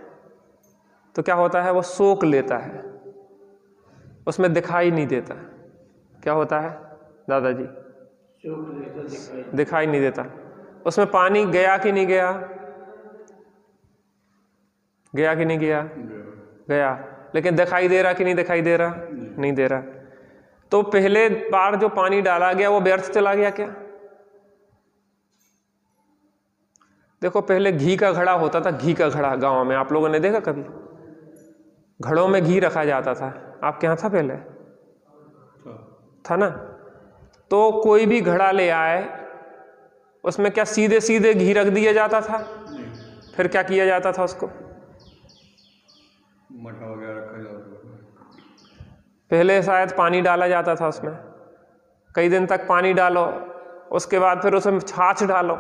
तो क्या होता है, वो सोख लेता है, उसमें दिखाई नहीं देता। क्या होता है दादाजी? दिखाई नहीं देता। उसमें पानी गया कि नहीं गया? गया कि नहीं गया? गया। लेकिन दिखाई दे रहा कि नहीं दिखाई दे रहा? नहीं दे रहा। तो पहले बार जो पानी डाला गया वो व्यर्थ चला गया क्या? देखो, पहले घी का घड़ा होता था, घी का घड़ा गांव में आप लोगों ने देखा कभी? घड़ों में घी रखा जाता था। आपके यहाँ था पहले? था ना। तो कोई भी घड़ा ले आए, उसमें क्या सीधे सीधे घी रख दिया जाता था? फिर क्या किया जाता था उसको? मठा वगैरह रखा जाता था। पहले शायद पानी डाला जाता था उसमें, कई दिन तक पानी डालो, उसके बाद फिर उसमें छाछ डालो,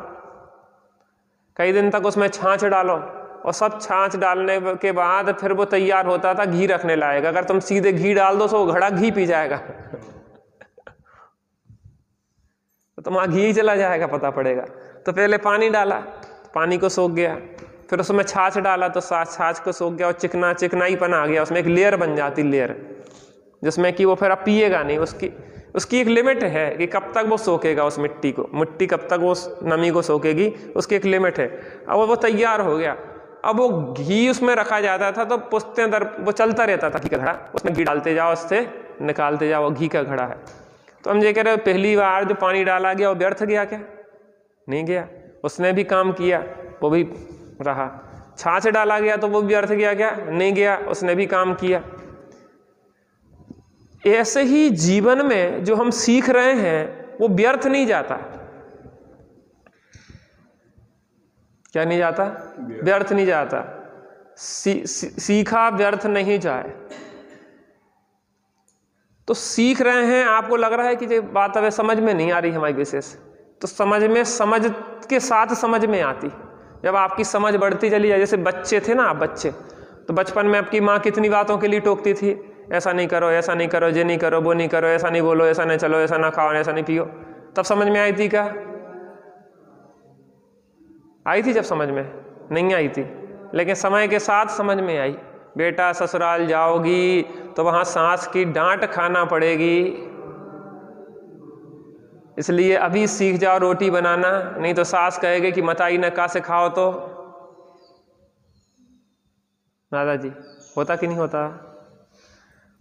कई दिन तक उसमें छाछ डालो, और सब छाछ डालने के बाद फिर वो तैयार होता था घी रखने लायक। अगर तुम सीधे घी डाल दो तो वो घड़ा घी पी जाएगा तो तुम्हारा घी चला जाएगा, पता पड़ेगा। तो पहले पानी डाला, पानी को सोख गया, फिर उसमें छाछ डाला तो छाछ को सोख गया और चिकनाईपन आ गया, उसमें एक लेयर बन जाती, लेयर जिसमें कि वो फिर अब पिएगा नहीं। उसकी एक लिमिट है कि कब तक वो सोखेगा उस मिट्टी को, मिट्टी कब तक वो नमी को सोखेगी, उसकी एक लिमिट है। अब वो तैयार हो गया, अब वो घी उसमें रखा जाता था, तो पुश्तें दर वो चलता रहता था घी का घड़ा, उसमें घी डालते जाओ, उससे निकालते जाओ, वो घी का घड़ा है। तो हम ये कह रहे हैं, पहली बार जो पानी डाला गया वो व्यर्थ गया क्या? नहीं गया, उसने भी काम किया, वो भी रहा। छाछ डाला गया तो वो भी व्यर्थ गया क्या? नहीं गया, उसने भी काम किया। ऐसे ही जीवन में जो हम सीख रहे हैं वो व्यर्थ नहीं जाता। क्या नहीं जाता? व्यर्थ नहीं जाता। सीखा व्यर्थ नहीं जाए। तो सीख रहे हैं, आपको लग रहा है कि ये बात अब समझ में नहीं आ रही हमारी विशेष, तो समझ के साथ समझ में आती। जब आपकी समझ बढ़ती चली जाए, जैसे बच्चे थे ना आप, बच्चे तो बचपन में आपकी माँ कितनी बातों के लिए टोकती थी, ऐसा नहीं करो, ऐसा नहीं करो, ये नहीं करो, वो नहीं करो, ऐसा नहीं बोलो, ऐसा नहीं चलो, ऐसा ना खाओ, ऐसा नहीं पियो। तब समझ में आई थी क्या? आई थी जब समझ में? नहीं आई थी। लेकिन समय के साथ समझ में आई। बेटा ससुराल जाओगी तो वहाँ सास की डांट खाना पड़ेगी, इसलिए अभी सीख जाओ रोटी बनाना, नहीं तो सास कहेगी कि मताई न का से खाओ। तो दादाजी होता कि नहीं होता?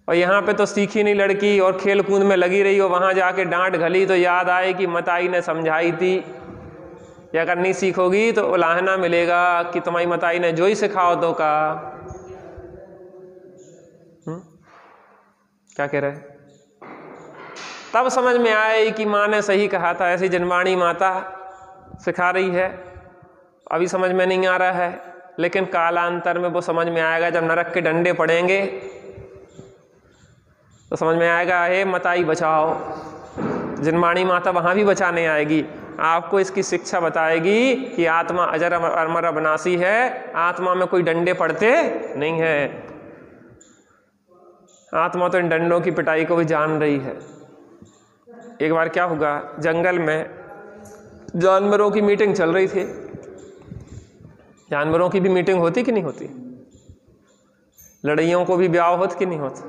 और यहाँ पे तो सीखी नहीं लड़की और खेल कूद में लगी रही हो, वहाँ जाके डांट घली तो याद आए कि मताई ने समझाई थी। या अगर नहीं सीखोगी तो उलाहना मिलेगा कि तुम्हारी मताई ने जो ही सिखाओ तो का। क्या कह रहे? तब समझ में आए कि माँ ने सही कहा था, ऐसी जनवाणी माता सिखा रही है। अभी समझ में नहीं आ रहा है, लेकिन कालांतर में वो समझ में आएगा। जब नरक के डंडे पड़ेंगे तो समझ में आएगा, हे मताई बचाओ। जनवाणी माता वहाँ भी बचाने आएगी, आपको इसकी शिक्षा बताएगी कि आत्मा अजर अमर अविनाशी है, आत्मा में कोई डंडे पड़ते नहीं है। आत्मा तो इन डंडों की पिटाई को भी जान रही है। एक बार क्या हुआ, जंगल में जानवरों की मीटिंग चल रही थी। जानवरों की भी मीटिंग होती कि नहीं होती? लड़ाइयों को भी ब्याह होता कि नहीं होता?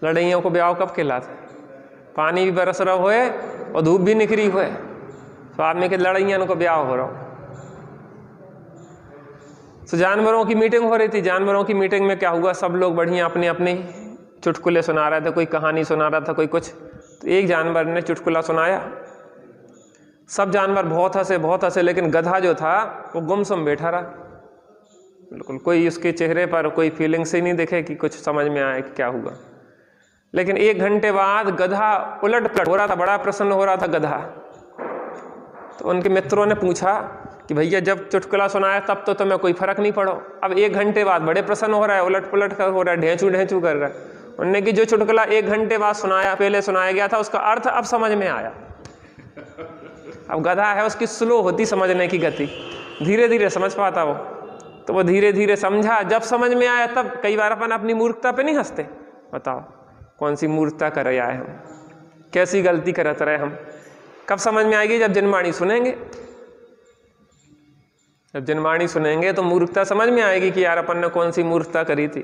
लड़ाइयों को ब्याह कब कहलाता? पानी भी बरस रहा होए और धूप भी निकली हुए तो आदमी के लड़ाइयों को ब्याह हो रहा हो। तो जानवरों की मीटिंग हो रही थी। जानवरों की मीटिंग में क्या हुआ, सब लोग बढ़िया अपनी अपनी चुटकुले सुना रहे थे, कोई कहानी सुना रहा था, कोई कुछ। तो एक जानवर ने चुटकुला सुनाया, सब जानवर बहुत हंसे, लेकिन गधा जो था वो गुमसुम बैठा रहा। बिल्कुल कोई उसके चेहरे पर कोई फीलिंग्स ही नहीं दिखे कि कुछ समझ में आए कि क्या हुआ। लेकिन 1 घंटे बाद गधा उलट पलट हो रहा था, बड़ा प्रसन्न हो रहा था गधा। तो उनके मित्रों ने पूछा कि भैया जब चुटकुला सुनाया तब तो तुम्हें कोई फर्क नहीं पड़ो, अब 1 घंटे बाद बड़े प्रसन्न हो रहा है, उलट पुलट कर हो रहा है, ढेंचू कर रहा है। उन्होंने कि जो चुटकुला 1 घंटे बाद पहले सुनाया गया था उसका अर्थ अब समझ में आया। अब गधा है, उसकी स्लो होती समझने की गति, धीरे धीरे समझ पाता वो। तो वो धीरे धीरे समझा, जब समझ में आया तब। कई बार अपन अपनी मूर्खता पे नहीं हंसते, बताओ कौन सी मूर्खता कर रहे आए हम, कैसी गलती करते रहे हम। कब समझ में आएगी? जब जिनवाणी सुनेंगे। जब जिनवाणी सुनेंगे तो मूर्खता समझ में आएगी कि यार अपन ने कौन सी मूर्खता करी थी।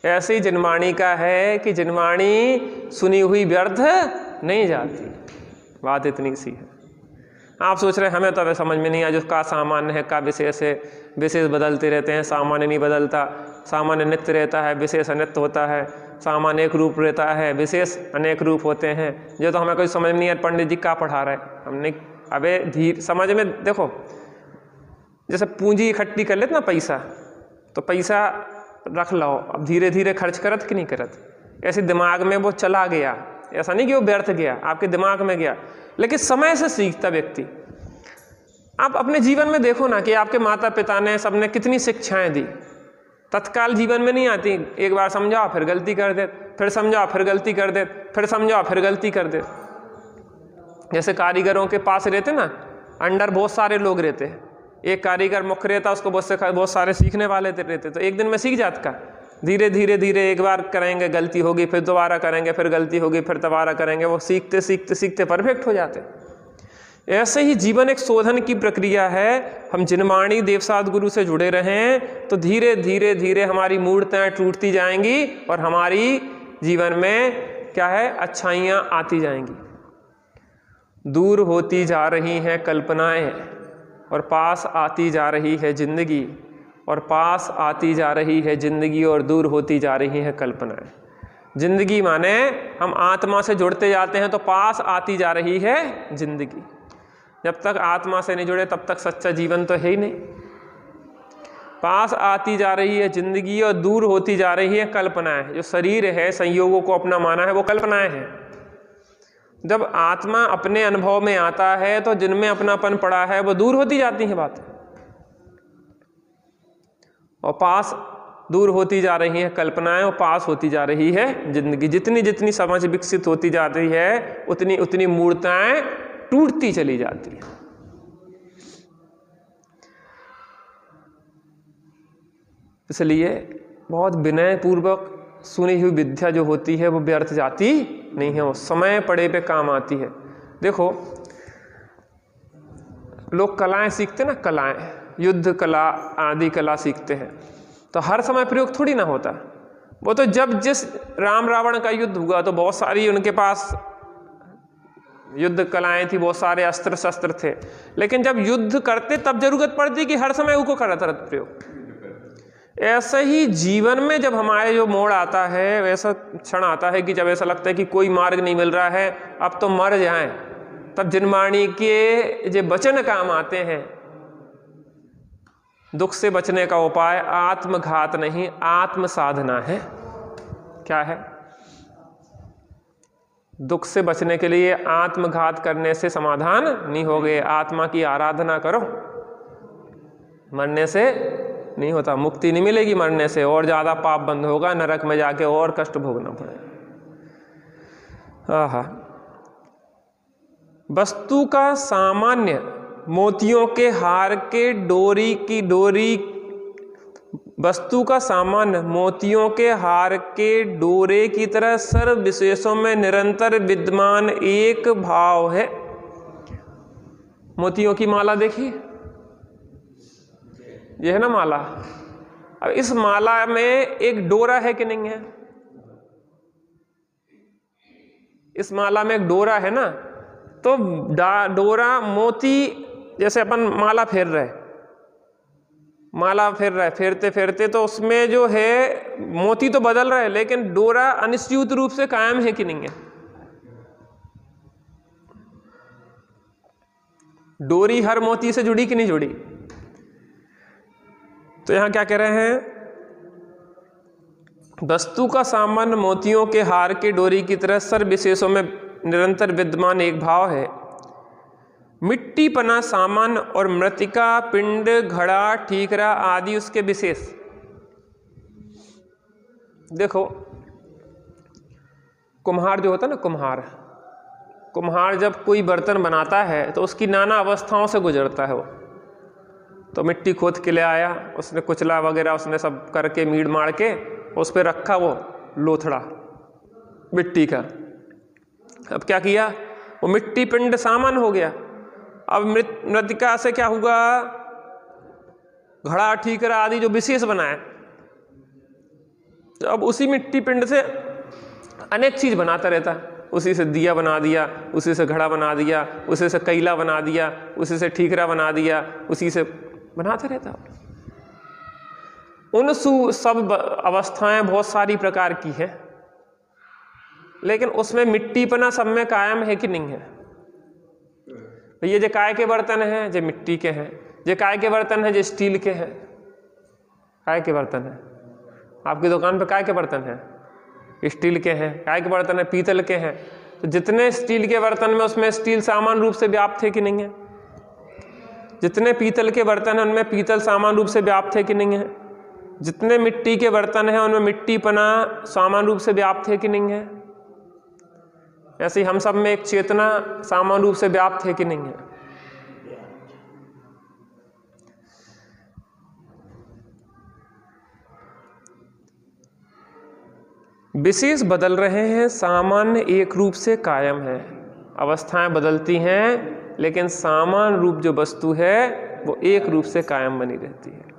ऐसे ही जिनवाणी का है कि जिनवाणी सुनी हुई व्यर्थ नहीं जाती, बात इतनी सी है। आप सोच रहे हैं हमें तो अब समझ में नहीं आया, जो का सामान्य है का विशेष है, विशेष बदलते रहते हैं, सामान्य नहीं बदलता। सामान्य नित्य रहता है, विशेष अनित्य होता है। सामान्य एक रूप रहता है, विशेष अनेक रूप होते हैं। जो तो हमें कोई समझ नहीं है, पंडित जी क्या पढ़ा रहे हैं हमने। अबे धीरे समझ में देखो, जैसे पूंजी इकट्ठी कर लेते ना पैसा, तो पैसा रख लो, अब धीरे धीरे खर्च करत कि नहीं करत, ऐसे दिमाग में वो चला गया। ऐसा नहीं कि वो व्यर्थ गया, आपके दिमाग में गया, लेकिन समय से सीखता व्यक्ति। आप अपने जीवन में देखो ना कि आपके माता पिता ने सबने कितनी शिक्षाएं दी, तत्काल जीवन में नहीं आती। एक बार समझाओ फिर गलती कर दे, फिर समझाओ फिर गलती कर दे, फिर समझाओ फिर गलती कर दे। जैसे कारीगरों के पास रहते ना, अंडर बहुत सारे लोग रहते हैं, एक कारीगर मुख्य रहता, उसको बहुत सारे सीखने वाले रहते, तो एक दिन में सीख जाता का। धीरे धीरे धीरे एक बार करेंगे गलती होगी, फिर दोबारा करेंगे, फिर गलती होगी, फिर दोबारा करेंगे, वो सीखते सीखते सीखते परफेक्ट हो जाते। ऐसे ही जीवन एक शोधन की प्रक्रिया है। हम जिनवाणी देवसाद गुरु से जुड़े रहें तो धीरे धीरे धीरे हमारी मूर्तियाँ टूटती जाएंगी और हमारी जीवन में क्या है, अच्छाइयाँ आती जाएंगी। दूर होती जा रही हैं कल्पनाएं और पास आती जा रही है जिंदगी, और पास आती जा रही है जिंदगी और दूर होती जा रही है कल्पनाएं। जिंदगी माने हम आत्मा से जुड़ते जाते हैं तो पास आती जा रही है जिंदगी। जब तक आत्मा से नहीं जुड़े तब तक सच्चा जीवन तो है ही नहीं। पास आती जा रही है जिंदगी और दूर होती जा रही है कल्पनाएं। जो शरीर है, संयोगों को अपना माना है, वो कल्पनाएं हैं। जब आत्मा अपने अनुभव में आता है तो जिनमें अपनापन पड़ा है वो दूर होती जाती है बातें, और पास दूर होती जा रही है कल्पनाएं और पास होती जा रही है जिंदगी। जितनी जितनी समझ विकसित होती जाती है उतनी उतनी मूर्तियां टूटती चली जाती है। इसलिए बहुत विनय पूर्वक सुनी हुई विद्या जो होती है वो व्यर्थ जाती नहीं है, वो समय पड़े पे काम आती है। देखो लोग कलाएं सीखते ना, कलाएं, युद्ध कला आदि कला सीखते हैं, तो हर समय प्रयोग थोड़ी ना होता। वो तो जब जिस राम रावण का युद्ध हुआ तो बहुत सारी उनके पास युद्ध कलाएं थी, बहुत सारे अस्त्र शस्त्र थे, लेकिन जब युद्ध करते तब जरूरत पड़ती कि हर समय उनको करता रहता प्रयोग। ऐसा ही जीवन में जब हमारे जो मोड़ आता है, वैसा क्षण आता है कि जब ऐसा लगता है कि कोई मार्ग नहीं मिल रहा है, अब तो मर जाएं, तब जिनवाणी के जो वचन काम आते हैं। दुख से बचने का उपाय आत्मघात नहीं, आत्म साधना है। क्या है? दुख से बचने के लिए आत्मघात करने से समाधान नहीं हो गए। आत्मा की आराधना करो, मरने से नहीं होता, मुक्ति नहीं मिलेगी मरने से, और ज्यादा पाप बंद होगा, नरक में जाके और कष्ट भोगना पड़ेगा। आहा, वस्तु का सामान्य मोतियों के हार के डोरी की डोरी वस्तु का सामान्य मोतियों के हार के डोरे की तरह सर्व विशेषों में निरंतर विद्यमान एक भाव है। मोतियों की माला देखिए, ये है ना माला। अब इस माला में एक डोरा है कि नहीं है? इस माला में एक डोरा है ना, तो डोरा मोती, जैसे अपन माला फेर रहे, माला फेर रहा है, फेरते फेरते तो उसमें जो है मोती तो बदल रहा है, लेकिन डोरा अनिश्चित रूप से कायम है कि नहीं है? डोरी हर मोती से जुड़ी कि नहीं जुड़ी? तो यहां क्या कह रहे हैं? वस्तु का सामान्य मोतियों के हार के डोरी की तरह सर्व विशेषों में निरंतर विद्यमान एक भाव है। मिट्टीपना सामान्य और मृतिका, पिंड, घड़ा, ठीकरा आदि उसके विशेष। देखो, कुम्हार जो होता है ना, कुम्हार जब कोई बर्तन बनाता है तो उसकी नाना अवस्थाओं से गुजरता है वो। तो मिट्टी खोद के ले आया, उसने कुचला वगैरह उसने सब करके मीड़ मार के उस पर रखा वो लोथड़ा मिट्टी का। अब क्या किया? वो मिट्टी पिंड सामान्य हो गया। अब मृतिका से क्या हुआ? घड़ा, ठीकरा आदि जो विशेष बनाए। तो अब उसी मिट्टी पिंड से अनेक चीज बनाता रहता है। उसी से दिया बना दिया, उसी से घड़ा बना दिया, उसी से कैला बना दिया, उसी से ठीकरा बना दिया, उसी से बनाता रहता। उन सब अवस्थाएं बहुत सारी प्रकार की है, लेकिन उसमें मिट्टीपना सब में कायम है कि नहीं है? ये जो काय के बर्तन हैं जो मिट्टी के हैं, जो काय के बर्तन हैं जो स्टील के हैं। काय के बर्तन हैं, आपकी दुकान पे काय के बर्तन हैं? स्टील के हैं। काय के बर्तन है, पीतल के हैं। तो जितने स्टील के बर्तन में उसमें स्टील सामान्य रूप से व्याप्त है कि नहीं है? जितने पीतल के बर्तन हैं उनमें पीतल सामान्य रूप से व्याप्त है कि नहीं है? जितने मिट्टी के बर्तन हैं उनमें मिट्टीपना सामान्य रूप से व्याप्त है कि नहीं है? ऐसे ही हम सब में एक चेतना सामान्य रूप से व्याप्त है कि नहीं है? विशेष बदल रहे हैं, सामान्य एक रूप से कायम है। अवस्थाएं बदलती हैं, लेकिन सामान्य रूप जो वस्तु है वो एक रूप से कायम बनी रहती है।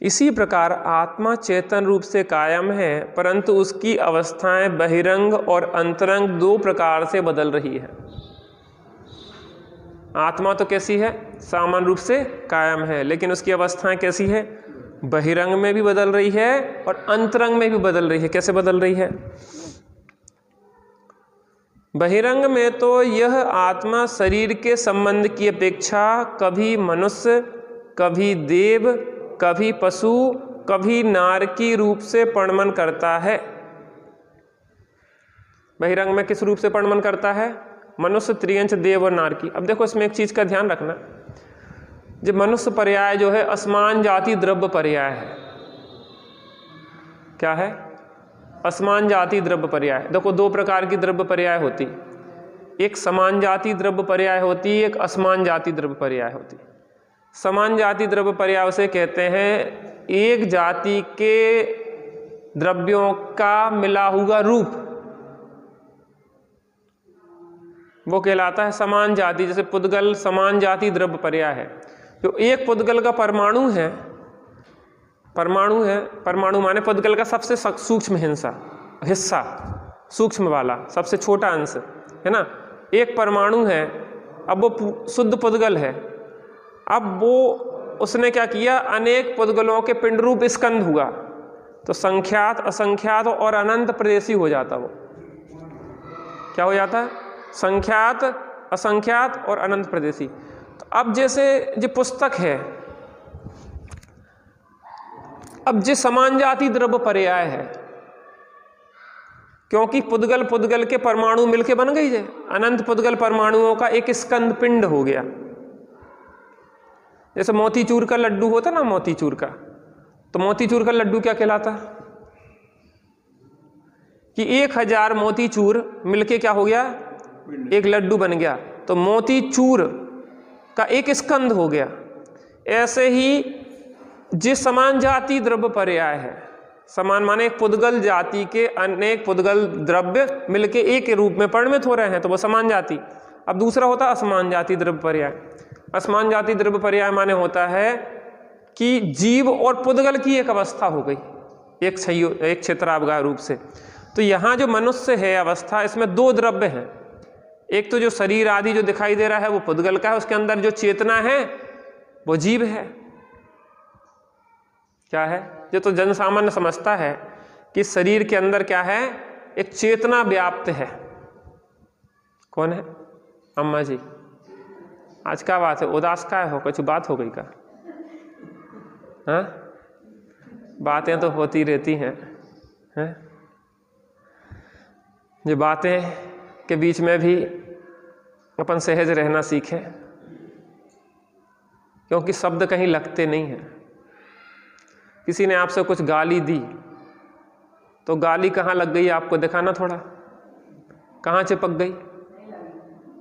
इसी प्रकार आत्मा चेतन रूप से कायम है, परंतु उसकी अवस्थाएं बहिरंग और अंतरंग दो प्रकार से बदल रही है। आत्मा तो कैसी है? सामान्य रूप से कायम है, लेकिन उसकी अवस्थाएं कैसी है? बहिरंग में भी बदल रही है और अंतरंग में भी बदल रही है। कैसे बदल रही है? बहिरंग में तो यह आत्मा शरीर के संबंध की अपेक्षा कभी मनुष्य, कभी देव, कभी पशु, कभी नारकी रूप से परिणमन करता है। बहिरंग में किस रूप से परिणमन करता है? मनुष्य, त्रियंच, देव और नारकी। अब देखो, इसमें एक चीज का ध्यान रखना, जब मनुष्य पर्याय जो है असमान जाति द्रव्य पर्याय है। क्या है? असमान जाति द्रव्य पर्याय। देखो, दो प्रकार की द्रव्य पर्याय होती, एक समान जाति द्रव्य पर्याय होती, एक असमान जाति द्रव्य पर्याय होती। समान जाति द्रव्य पर्याय से कहते हैं एक जाति के द्रव्यों का मिला हुआ रूप, वो कहलाता है समान जाति। जैसे पुद्गल समान जाति द्रव्य पर्याय है। जो एक पुद्गल का परमाणु है, परमाणु माने पुद्गल का सबसे सूक्ष्म हिस्सा, सूक्ष्म वाला सबसे छोटा अंश है ना। एक परमाणु है, अब वो शुद्ध पुद्गल है। अब वो उसने क्या किया? अनेक पुद्गलों के पिंड रूप स्कंद हुआ, तो संख्यात, असंख्यात और अनंत प्रदेशी हो जाता। वो क्या हो जाता? संख्यात, असंख्यात और अनंत प्रदेशी। तो अब जैसे जो पुस्तक है, अब जो समान जाति द्रव्य पर्याय है, क्योंकि पुद्गल के परमाणु मिलके बन गई है, अनंत पुद्गल परमाणुओं का एक स्कंद पिंड हो गया। जैसे मोतीचूर का लड्डू होता ना, मोतीचूर का, तो मोतीचूर का लड्डू क्या कहलाता? कि 1000 मोतीचूर मिलके क्या हो गया? एक लड्डू बन गया, तो मोतीचूर का एक स्कंद हो गया। ऐसे ही जे समान जाति द्रव्य पर्याय है। समान माने एक पुद्गल जाति के अनेक पुद्गल द्रव्य मिलके एक रूप में परिणमित हो रहे हैं तो वो समान जाति। अब दूसरा होता है असमान जाति द्रव्य पर्याय। असमान जाति द्रव्य पर्याय माने होता है कि जीव और पुद्गल की एक अवस्था हो गई एक क्षेत्रावगाह रूप से। तो यहाँ जो मनुष्य है अवस्था, इसमें दो द्रव्य हैं। एक तो जो शरीर आदि जो दिखाई दे रहा है वो पुद्गल का है, उसके अंदर जो चेतना है वो जीव है। क्या है? ये तो जन सामान्य समझता है कि शरीर के अंदर क्या है, एक चेतना व्याप्त है। कौन है? अम्मा जी आज क्या बात है, उदास का हो, कुछ बात हो गई का? हाँ, बातें तो होती रहती हैं, हैं? ये बातें के बीच में भी अपन सहज रहना सीखें, क्योंकि शब्द कहीं लगते नहीं हैं। किसी ने आपसे कुछ गाली दी तो गाली कहाँ लग गई आपको दिखाना थोड़ा, कहाँ चिपक गई?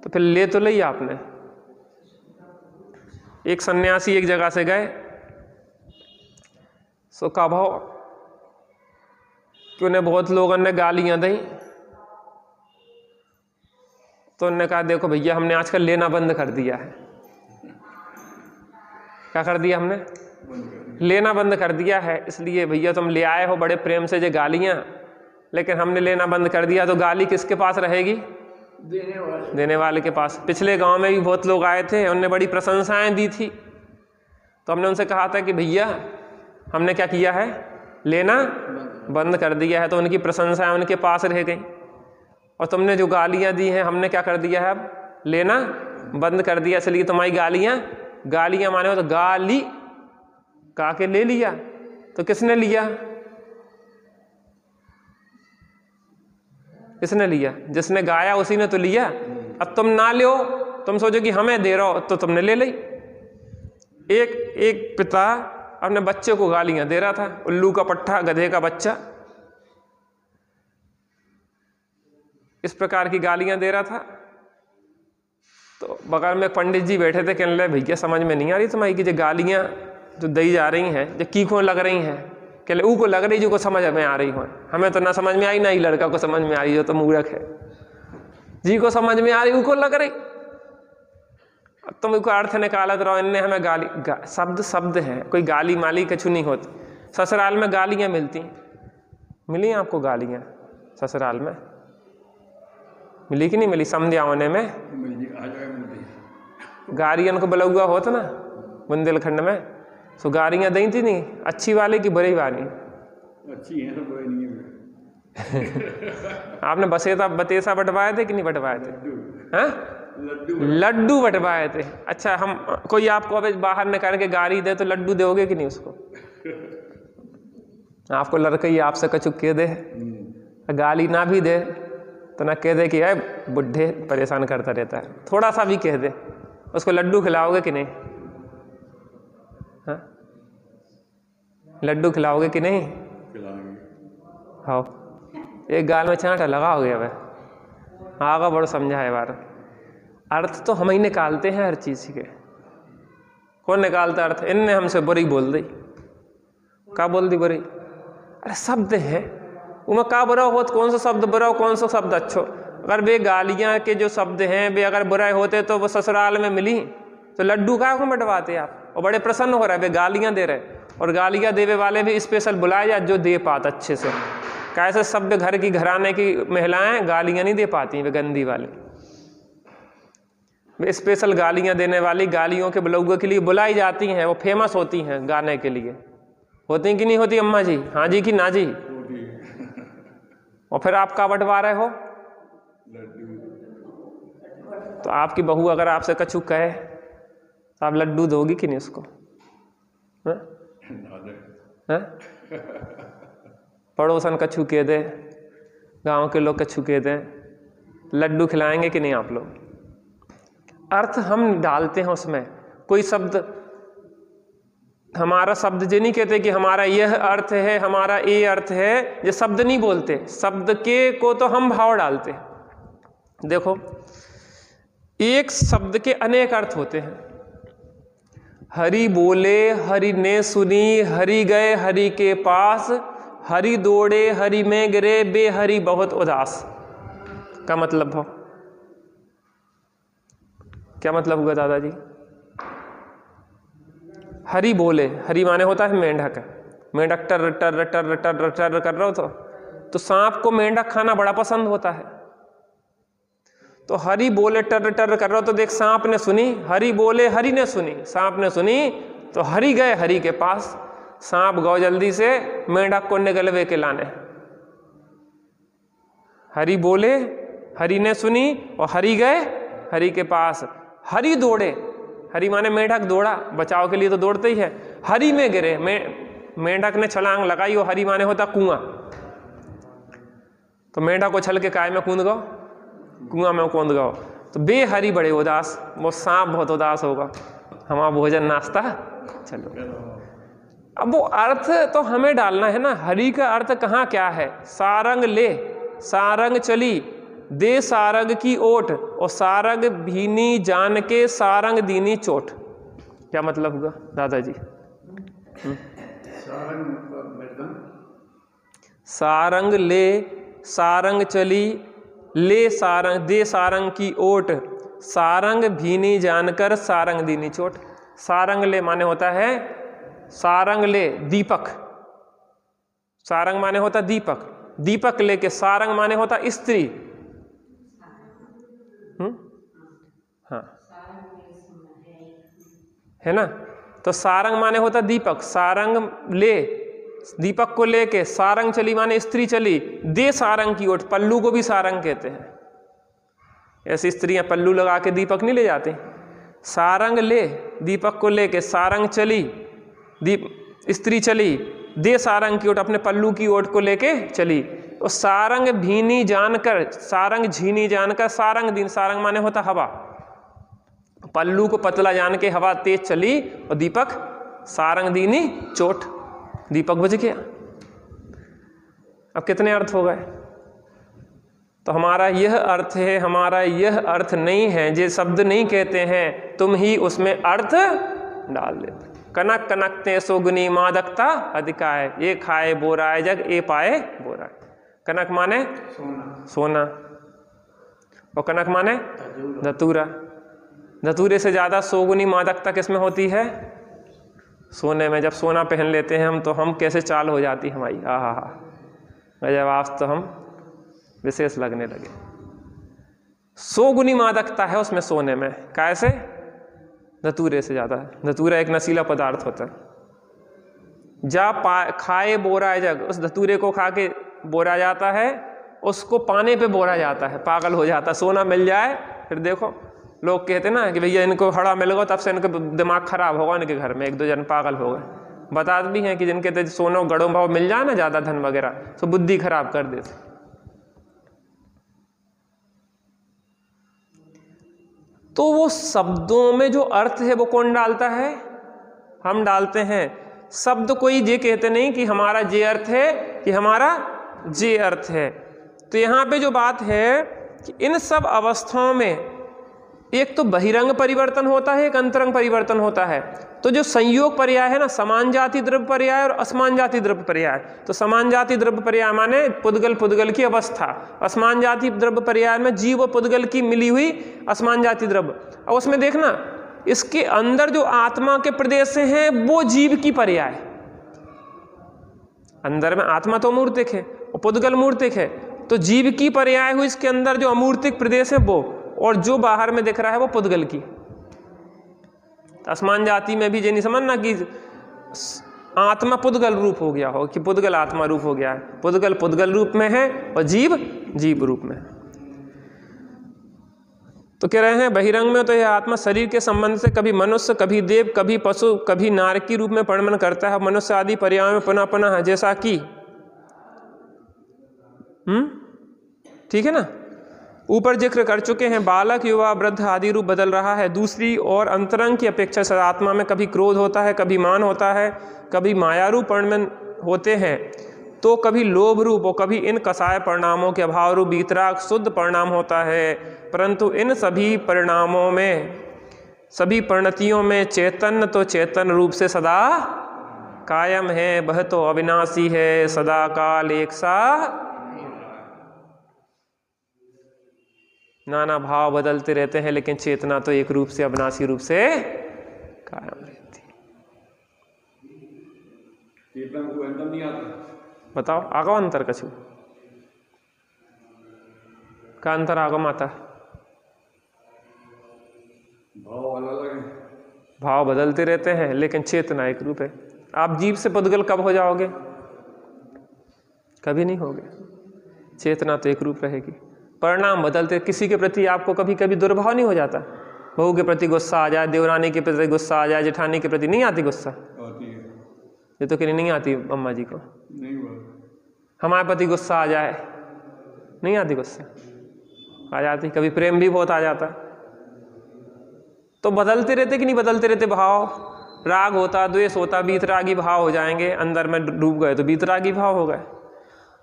तो फिर ले तो ली आपने। एक सन्यासी एक जगह से गए, सो का भाव कि उन्हें बहुत लोगों ने गालियां दी, तो उन्होंने कहा देखो भैया हमने आजकल लेना बंद कर दिया है। क्या कर दिया हमने? लेना बंद कर दिया है। इसलिए भैया तुम ले आए हो बड़े प्रेम से ये गालियां, लेकिन हमने लेना बंद कर दिया। तो गाली किसके पास रहेगी? देने वाले के पास। पिछले गांव में भी बहुत लोग आए थे, उन्होंने बड़ी प्रशंसाएं दी थी, तो हमने उनसे कहा था कि भैया हमने क्या किया है, लेना बंद कर दिया है। तो उनकी प्रशंसाएं उनके पास रह गई, और तुमने जो गालियां दी हैं हमने क्या कर दिया है, अब लेना बंद कर दिया। इसलिए तुम्हारी गालियां माने हो तो गाली का के ले लिया। तो किसने लिया? किसने लिया? जिसने गाया उसी ने तो लिया। अब तुम ना लो, तुम सोचो कि हमें दे रहा हो, तो तुमने ले ली। एक पिता अपने बच्चे को गालियां दे रहा था, उल्लू का पट्टा, गधे का बच्चा, इस प्रकार की गालियां दे रहा था। तो बगल में पंडित जी बैठे थे, कहने लगे भैया समझ में नहीं आ रही तुम्हारी कि जो गालियां जो दी जा रही हैं जो की को लग रही हैं। कहले ऊ को लग रही जो को समझ में आ रही हो, हमें तो ना समझ में आई, ना ही लड़का को समझ में आ रही, जो तो मूर्ख है। जी को समझ में आ रही, ऊ को लग रही। तुम उसको अर्थ निकालत रहो, इनने हमें गाली शब्द है, कोई गाली माली कछु नहीं होती। ससुराल में गालियां मिलती, मिली आपको गालियां ससुराल में? मिली कि नहीं मिली? समझा होने में गाड़ियन को बलौआ होता ना बुंदेलखंड में, सो गाड़ियां दी थी नहीं, अच्छी वाली की बुरी वाली? अच्छी है, बुरी नहीं है। आपने बतेसा बंटवाए थे कि नहीं बंटवाए थे? हाँ, लड्डू बंटवाए थे। अच्छा, हम कोई आपको अब बाहर निकाल के गाड़ी दे तो लड्डू दोगे कि नहीं उसको? आपको लड़का ही आपसे कछु कह दे, गाली ना भी दे तो ना कह दे कि है बुढ़े परेशान करता रहता है, थोड़ा सा भी कह दे, उसको लड्डू खिलाओगे कि नहीं? हाँ, लड्डू खिलाओगे कि नहीं? हाँ, एक गाल में चांटा लगाओगे। अब आगा बड़ो समझा है बार। अर्थ तो हम ही निकालते हैं हर चीज के। कौन निकालता अर्थ? इनने हमसे बुरी बोल दी। क्या बोल दी बुरी? अरे शब्द है, उनमें का बुरा हो, कौन सा शब्द बुरा हो, कौन सा शब्द अच्छो? अगर वे गालियां के जो शब्द हैं वे अगर बुराई होते तो वो ससुराल में मिली, तो लड्डू का को बंटवाते आप? और बड़े प्रसन्न हो रहे, वे गालियां दे रहे, और गालियां देवे वाले भी स्पेशल बुलाए जा जो दे पात अच्छे से। कैसे शब्द घर की घराने की महिलाएं गालियां नहीं दे पाती, वे गंदी वाली, वे स्पेशल गालियां देने वाली गालियों के बुलौगे के लिए बुलाई जाती हैं, वो फेमस होती हैं गाने के लिए। होती कि नहीं होती अम्मा जी? हाँ जी कि ना जी? और फिर आप का बंटवा रहे हो? तो आपकी बहू अगर आपसे कछु कहे तो आप लड्डू दोगी कि नहीं उसको? पड़ोसन कछु कह दे, गांव के लोग कछु कह दें, लड्डू खिलाएंगे कि नहीं आप लोग? अर्थ हम डालते हैं उसमें। कोई शब्द, हमारा शब्द ये नहीं कहते कि हमारा यह अर्थ है, हमारा ये अर्थ है, ये शब्द नहीं बोलते। शब्द के को तो हम भाव डालते हैं। देखो, एक शब्द के अनेक अर्थ होते हैं। हरि बोले हरि ने सुनी, हरि गए हरि के पास, हरि दौड़े हरि में गिरे, बेहरि बहुत उदास। क्या मतलब हो? क्या मतलब हुआ दादाजी? हरि बोले, हरि माने होता है मेंढक। मेंढक टर टर टर टर टर कर रहा हो तो सांप को मेंढक खाना बड़ा पसंद होता है। तो हरि बोले टर टर कर रहा हो तो देख सांप ने सुनी, हरि बोले हरि ने सुनी, सांप ने सुनी तो हरि गए हरि के पास। सांप गौ जल्दी से मेंढक को निगलवे के लाने। हरि बोले हरि ने सुनी और हरि गए हरि के पास। हरि दौड़े, हरि माने मेंढक दौड़ा, बचाव के लिए तो दौड़ते ही है। हरि में गिरे, मेंढक ने छलांग लगाई और हरि माने होता कुआं। तो मेंढक को छल के काय में कूद गो, कुआं में कूद गो। तो बेहरि बड़े उदास, वो सांप बहुत उदास होगा, हमारा भोजन नाश्ता चलो। अब वो अर्थ तो हमें डालना है ना, हरि का अर्थ कहाँ क्या है? सारंग ले, सारंग चली, दे सारंग की ओट, और सारंग भीनी जान के सारंग दीनी चोट। क्या मतलब हुआ दादाजी? सारंग ले, सारंग चली, ले सारंग, दे सारंग की ओट, सारंग भीनी जानकर सारंग दीनी चोट। सारंग ले माने होता है, सारंग ले दीपक, सारंग माने होता दीपक, दीपक लेके सारंग माने होता स्त्री। हाँ है ना? तो सारंग माने होता दीपक, सारंग ले, दीपक को लेके सारंग चली माने स्त्री चली, दे सारंग की ओट, पल्लू को भी सारंग कहते हैं। ऐसी स्त्रियां पल्लू लगा के दीपक नहीं ले जाती। सारंग ले, दीपक को लेके सारंग चली, स्त्री चली, दे सारंग की ओट, अपने पल्लू की ओट को लेके चली। और सारंग भीनी जानकर, सारंग झीनी जानकर सारंग दीन, सारंग माने होता हवा, पल्लू को पतला जान के हवा तेज चली और दीपक सारंग दीनी चोट, दीपक बुझ गया। अब कितने अर्थ हो गए? तो हमारा यह अर्थ है, हमारा यह अर्थ नहीं है, ये शब्द नहीं कहते हैं, तुम ही उसमें अर्थ डाल देते। कनक कनकते सोगुनी मादकता अधिकाय, ये खाए बोराए जग ए पाए बोराए। कनक माने सोना, और कनक माने धतूरा। धतूरे से ज्यादा सोगुनी मादकता किसमें होती है? सोने में। जब सोना पहन लेते हैं हम तो हम कैसे चाल हो जाती हमारी, आहा हा, गजब, आज तो हम विशेष लगने लगे। सोगुनी मादकता है उसमें सोने में, कैसे? धतूरे से ज्यादा। धतूरा एक नशीला पदार्थ होता है। जा खाए बोरा जग, उस धतूरे को खा के बोरा जाता है, उसको पाने पे बोरा जाता है, पागल हो जाता है। सोना मिल जाए फिर देखो, लोग कहते ना कि भैया इनको हड़ा मिल गया, तब से इनका दिमाग खराब होगा, इनके घर में एक दो जन पागल हो गए। बता भी हैं कि जिनके तो सोनो गड़ों भाव मिल जाए ना ज्यादा धन वगैरह, तो बुद्धि खराब कर देते। तो वो शब्दों में जो अर्थ है वो कौन डालता है? हम डालते हैं। शब्द कोई ये कहते नहीं कि हमारा ये अर्थ है कि हमारा ये अर्थ है। तो यहाँ पे जो बात है कि इन सब अवस्थाओं में एक तो बहिरंग परिवर्तन होता है, एक अंतरंग परिवर्तन होता है। तो जो संयोग पर्याय है ना, समान जाति द्रव्य पर्याय और असमान जाति द्रव्य पर्याय। तो समान जाति द्रव्य पर्याय माने पुद्गल पुद्गल की अवस्था, असमान जाति द्रव्य पर्याय में जीव और पुद्गल की मिली हुई असमान जाति द्रव्य। और उसमें देखना, इसके अंदर जो आत्मा के प्रदेश हैं वो जीव की पर्याय। अंदर में आत्मा तो अमूर्तिक है और पुद्गल मूर्तिक है, तो जीव की पर्याय हुई इसके अंदर जो अमूर्तिक प्रदेश है वो, और जो बाहर में दिख रहा है वो पुद्गल की। असमान जाति में भी ये नहीं समझना कि आत्मा पुद्गल रूप हो गया हो, कि पुद्गल आत्मा रूप हो गया है। पुद्गल पुद्गल रूप में है और जीव जीव रूप में है। तो कह रहे हैं बहिरंग में तो यह आत्मा शरीर के संबंध से कभी मनुष्य, कभी देव, कभी पशु, कभी नारकी रूप में परिणमन करता है। मनुष्य आदि पर्यायों में पुनः पुनः, जैसा कि ठीक है ना, ऊपर जिक्र कर चुके हैं, बालक, युवा, वृद्ध आदि रूप बदल रहा है। दूसरी और अंतरंग की अपेक्षा से आत्मा में कभी क्रोध होता है, कभी मान होता है, कभी माया रूप परिणमन होते हैं, तो कभी लोभ रूप और कभी इन कसाय परिणामों के अभाव रूप वीतराग शुद्ध परिणाम होता है। परंतु इन सभी परिणामों में सभी परिणतियों में चेतन तो चेतन रूप से सदा कायम है, वह तो अविनाशी है, सदा काल एक सा, नाना भाव बदलते रहते हैं लेकिन चेतना तो एक रूप से अविनाशी रूप से कायम रहती है। चेतना को अंतर नहीं आता। बताओ आगम अंतर कछु का अंतर आगम आता है? भाव अलग है, भाव बदलते रहते हैं लेकिन चेतना एक रूप है। आप जीव से पुद्गल कब हो जाओगे? कभी नहीं होगे। चेतना तो एक रूप रहेगी। परिणाम बदलते, किसी के प्रति आपको कभी कभी दुर्भाव नहीं हो जाता? बहू के प्रति गुस्सा आ जाए, देवरानी के प्रति गुस्सा आ जाए, जेठानी के प्रति नहीं आती गुस्सा? आती है। ये तो कहीं नहीं आती अम्मा जी को। नहीं हुआ। हमारे प्रति गुस्सा आ जाए, नहीं आती गुस्सा? आ जाती। कभी प्रेम भी बहुत आ जाता। तो बदलते रहते कि नहीं बदलते रहते भाव? राग होता, द्वेष होता, बीतरागी भाव हो जाएंगे, अंदर में डूब गए तो बीतरागी भाव हो गए।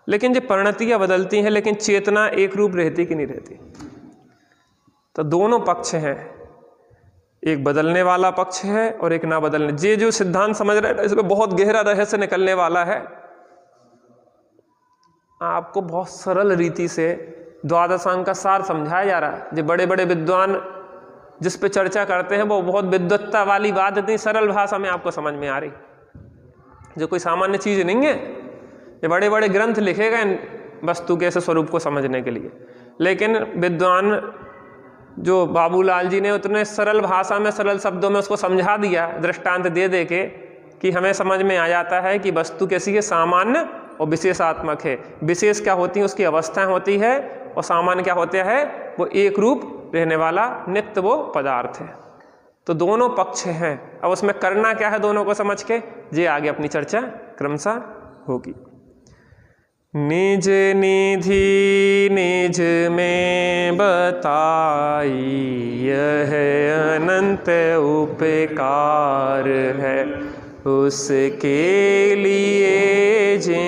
लेकिन जो परिणतियाँ बदलती हैं लेकिन चेतना एक रूप रहती कि नहीं रहती? तो दोनों पक्ष हैं, एक बदलने वाला पक्ष है और एक ना बदलने। ये जो सिद्धांत समझ रहे हैं इसमें बहुत गहरा रहस्य निकलने वाला है। आपको बहुत सरल रीति से द्वादशांग का सार समझाया जा रहा है। जो बड़े बड़े विद्वान जिस पे चर्चा करते हैं वो बहुत विद्वत्ता वाली बात इतनी सरल भाषा में आपको समझ में आ रही, जो कोई सामान्य चीज़ नहीं है। ये बड़े बड़े ग्रंथ लिखे गए वस्तु के ऐसे स्वरूप को समझने के लिए, लेकिन विद्वान जो बाबूलाल जी ने उतने सरल भाषा में सरल शब्दों में उसको समझा दिया, दृष्टांत दे दे के, कि हमें समझ में आ जाता है कि वस्तु कैसी है, सामान्य और विशेषात्मक है। विशेष क्या होती है, उसकी अवस्थाएं होती है, और सामान्य क्या होता है, वो एक रूप रहने वाला नित्य वो पदार्थ है। तो दोनों पक्ष हैं। अब उसमें करना क्या है दोनों को समझ के, ये आगे अपनी चर्चा क्रमशः होगी। निज निधि निज में बताई, यह अनंत उपकार है, उसके लिए जिन